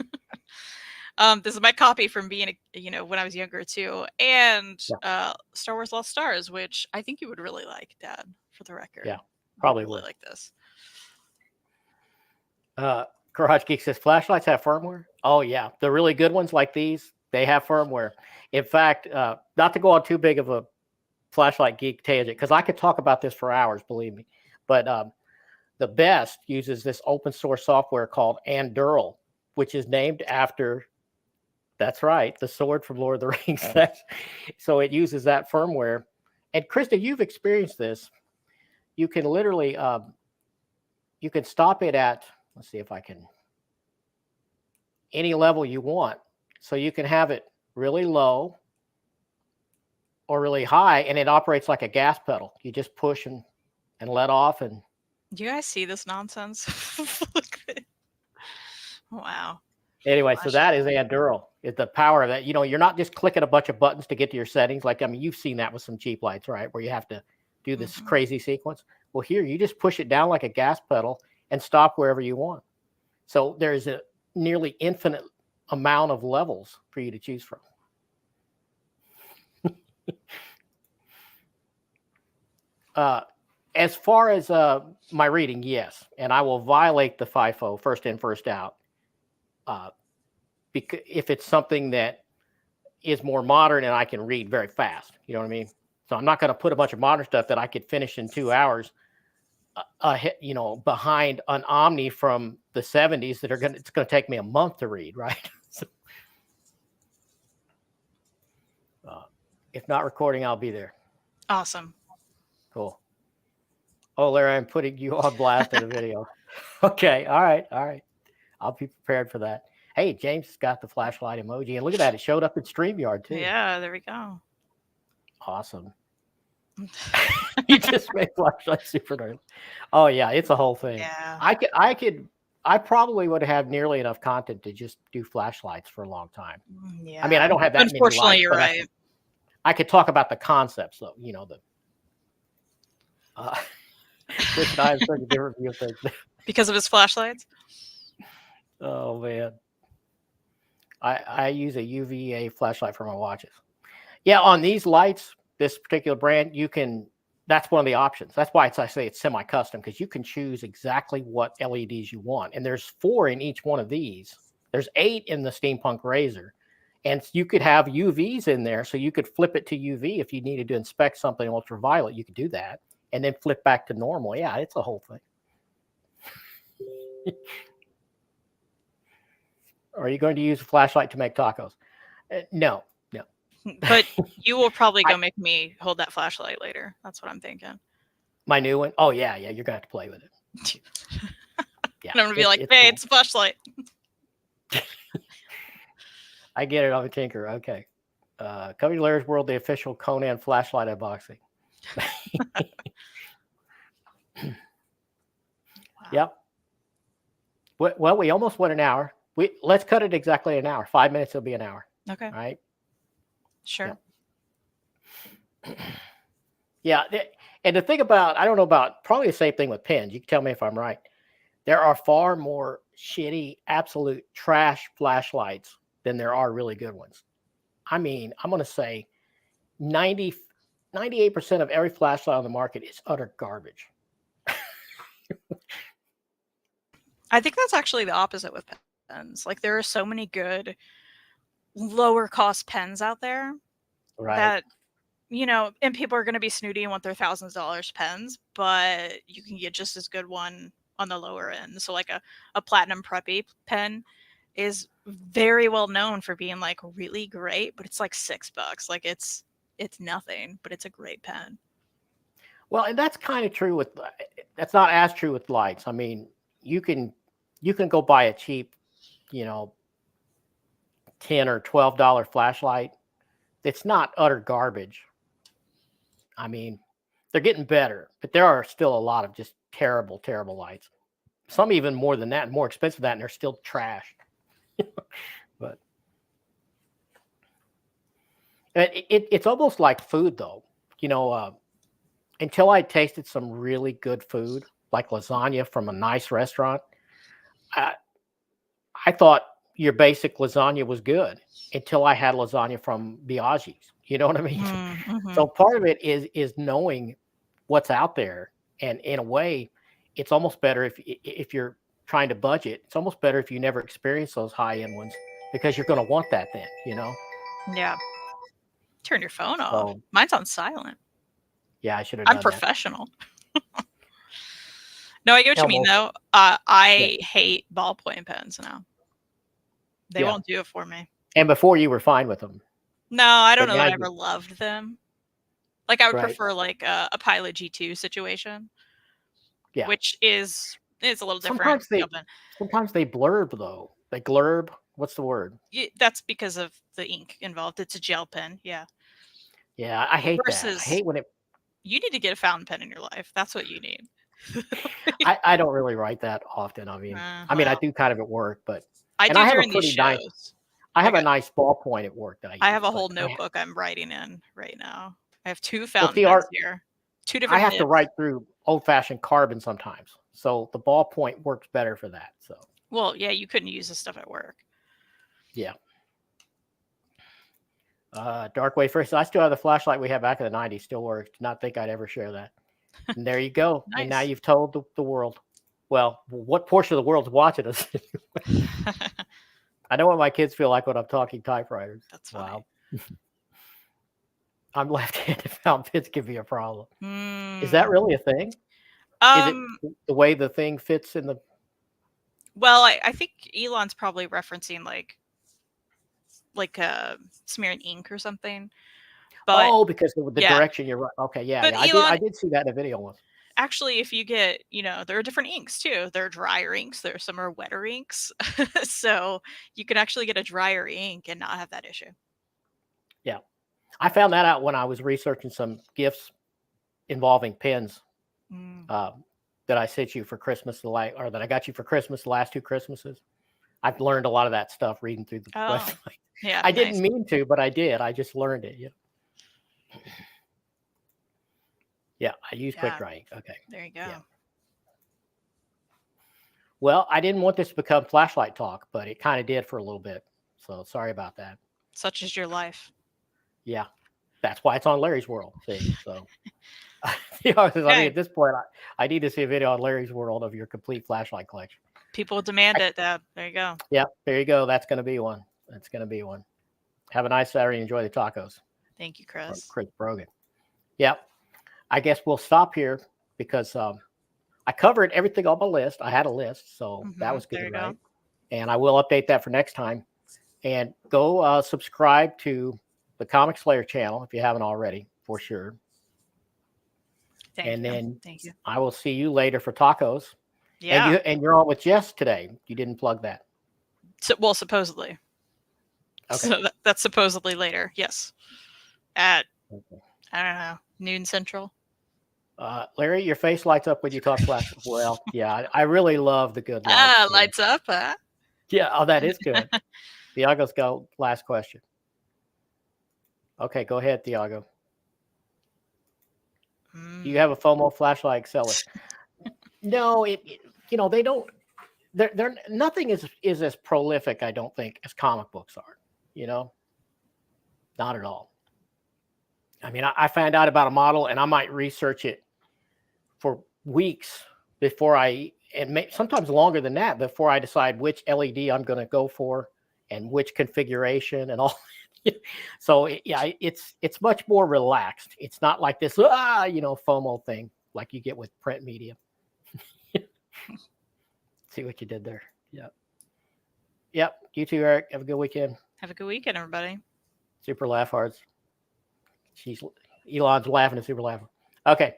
S2: This is my copy from being, when I was younger too, and Star Wars Lost Stars, which I think you would really like, Dad. For the record,
S1: Yeah, probably
S2: really
S1: would
S2: like this.
S1: Garage Geek says flashlights have firmware. Oh yeah, the really good ones like these, they have firmware. In fact, not to go on too big of a flashlight geek tangent, because I could talk about this for hours, believe me. But the best uses this open source software called Anduril, which is named after. That's right, the sword from Lord of the Rings. So it uses that firmware. And Krista, you've experienced this. You can literally, you can stop it at, let's see if I can, any level you want. So you can have it really low or really high, and it operates like a gas pedal. You just push and let off. And
S2: do you guys see this nonsense? Wow.
S1: anyway, so that is Anduril. It's the power of that. You're not just clicking a bunch of buttons to get to your settings. Like, I mean, you've seen that with some cheap lights, right? Where you have to do this crazy sequence. Well, here you just push it down like a gas pedal and stop wherever you want. So there's a nearly infinite amount of levels for you to choose from. As far as my reading, yes. And I will violate the FIFO, first in, first out. Because if it's something that is more modern and I can read very fast, you know what I mean? So I'm not going to put a bunch of modern stuff that I could finish in 2 hours, behind an Omni from the 70s it's going to take me a month to read, right? So, if not recording, I'll be there.
S2: Awesome.
S1: Cool. Oh, Larry, I'm putting you on blast in a video. Okay. All right. I'll be prepared for that. Hey, James got the flashlight emoji, and look at that. It showed up in StreamYard too.
S2: Yeah, there we go.
S1: Awesome. You just made flashlight super early. Oh yeah, it's a whole thing.
S2: Yeah.
S1: I probably would have nearly enough content to just do flashlights for a long time.
S2: Yeah.
S1: I mean, I don't have that many.
S2: Unfortunately, you're right.
S1: I could talk about the concepts, though. Chris and I have such a different view of things.
S2: Because of his flashlights?
S1: Oh man. I use a UVA flashlight for my watches. Yeah, on these lights, this particular brand, that's one of the options. That's why I say it's semi-custom, because you can choose exactly what LEDs you want. And there's 4 in each one of these. There's 8 in the Steampunk Razor. And you could have UVs in there, so you could flip it to UV if you needed to inspect something ultraviolet. You could do that, and then flip back to normal. Yeah, it's a whole thing. Are you going to use a flashlight to make tacos? No.
S2: But you will probably go make me hold that flashlight later. That's what I'm thinking.
S1: My new one? Oh, yeah. You're going to have to play with it.
S2: Yeah, and I'm going to be like, hey, cool. It's a flashlight.
S1: I get it. I'm a tinker. Okay. Coming to Larry's World, the official Conan flashlight unboxing. Wow. Yep. Well, we almost went an hour. Let's cut it exactly an hour. 5 minutes will be an hour.
S2: Okay.
S1: All right.
S2: Sure.
S1: Yeah. And the thing about, I don't know about, probably the same thing with pens. You can tell me if I'm right. There are far more shitty, absolute trash flashlights than there are really good ones. I mean, I'm going to say 98% of every flashlight on the market is utter garbage.
S2: I think that's actually the opposite with pens. Like there are so many good lower cost pens out there that, you know, and people are going to be snooty and want their thousands of dollars pens, but you can get just as good one on the lower end. So like a platinum preppy pen is very well known for being like really great, but it's like $6. Like it's nothing, but it's a great pen.
S1: Well, and that's kind of true with, that's not as true with lights. I mean, you can go buy a cheap, you know, $10 or $12 flashlight. It's not utter garbage. I mean, they're getting better, but there are still a lot of just terrible, terrible lights. Some even more than that, more expensive than that, and they're still trash. But it's almost like food, though. You know, until I tasted some really good food, like lasagna from a nice restaurant, I thought your basic lasagna was good until I had lasagna from Biaggi's. You know what I mean?
S2: Mm-hmm.
S1: So part of it is knowing what's out there, and in a way, it's almost better if you're trying to budget. It's almost better if you never experience those high end ones, because you're going to want that then. You know?
S2: Yeah. Turn your phone off. Mine's on silent.
S1: Yeah, I should have done
S2: I'm professional. No, I get what you mean, though. I hate ballpoint pens now. They won't do it for me.
S1: And before you were fine with them.
S2: No, I don't know that I ever loved them. Like I would prefer like a Pilot G2 situation. Yeah. Which is a little different.
S1: Sometimes they blurb, though. They glurb. What's the word?
S2: That's because of the ink involved. It's a gel pen. Yeah.
S1: Yeah, I hate that. I hate when it.
S2: You need to get a fountain pen in your life. That's what you need.
S1: I don't really write that often. I mean, I do kind of at work, but
S2: I do during these shows.
S1: I have a nice ballpoint at work that
S2: I have a whole notebook I'm writing in right now. I have 2 fountain pens here. 2 different.
S1: I have to write through old-fashioned carbon sometimes, so the ballpoint works better for that. So.
S2: Well, yeah, you couldn't use this stuff at work.
S1: Yeah. Dark Wafer. So I still have the flashlight we had back in the 90s. Still works. Did not think I'd ever share that. And there you go. Nice. And now you've told the world. Well, what portion of the world's watching us? I know what my kids feel like when I'm talking typewriters.
S2: That's wow.
S1: I'm left-handed. Fountain pens can be a problem. Is that really a thing? Is it the way the thing fits in the?
S2: Well, I think Elon's probably referencing like smearing ink or something. But,
S1: because of the direction you're right. Okay, yeah. I did see that in a video once.
S2: Actually, if you get, there are different inks too. There are drier inks. There are some are wetter inks. So you can actually get a drier ink and not have that issue.
S1: Yeah. I found that out when I was researching some gifts involving pens that I sent you for Christmas, or that I got you for Christmas the last 2 Christmases. I've learned a lot of that stuff reading through the website.
S2: Yeah,
S1: I didn't mean to, but I did. I just learned it. Yeah. Yeah, I use quick drying. Okay.
S2: There you go. Yeah.
S1: Well, I didn't want this to become flashlight talk, but it kind of did for a little bit. So sorry about that.
S2: Such is your life.
S1: Yeah. That's why it's on Larry's World. See, so I mean, at this point, I need to see a video on Larry's World of your complete flashlight collection.
S2: People demand it, Deb. There you go.
S1: Yeah, there you go. That's going to be one. Have a nice Saturday. Enjoy the tacos.
S2: Thank you, Chris.
S1: Chris Brogan. Yep. I guess we'll stop here because I covered everything on my list. I had a list, so that was good, right? And I will update that for next time. And go subscribe to the Comic Slayer channel if you haven't already, for sure.
S2: Thank you.
S1: I will see you later for tacos.
S2: Yeah.
S1: And you're on with Jess today. You didn't plug that.
S2: Well, supposedly. Okay. So that's supposedly later. Yes. At I don't know, noon Central.
S1: Larry, your face lights up when you talk flash. Well, yeah, I really love the good lights.
S2: Lights up, huh?
S1: Yeah, oh, that is good. Thiago's got last question. Okay, go ahead, Thiago. Do you have a FOMO flashlight seller? No, they they're nothing is as prolific, I don't think, as comic books are. Not at all. I mean, I find out about a model and I might research it for weeks before sometimes longer than that, before I decide which LED I'm going to go for and which configuration and all. So it's much more relaxed. It's not like this, FOMO thing like you get with print media. See what you did there. Yep. You too, Eric. Have a good weekend.
S2: Have a good weekend, everybody.
S1: Super laugh hards. Elon's laughing and super laughing. Okay.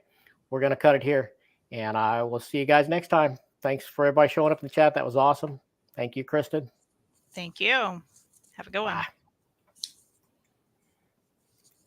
S1: We're going to cut it here, and I will see you guys next time. Thanks for everybody showing up in the chat. That was awesome. Thank you, Kristan.
S2: Thank you. Have a good one.
S1: Bye.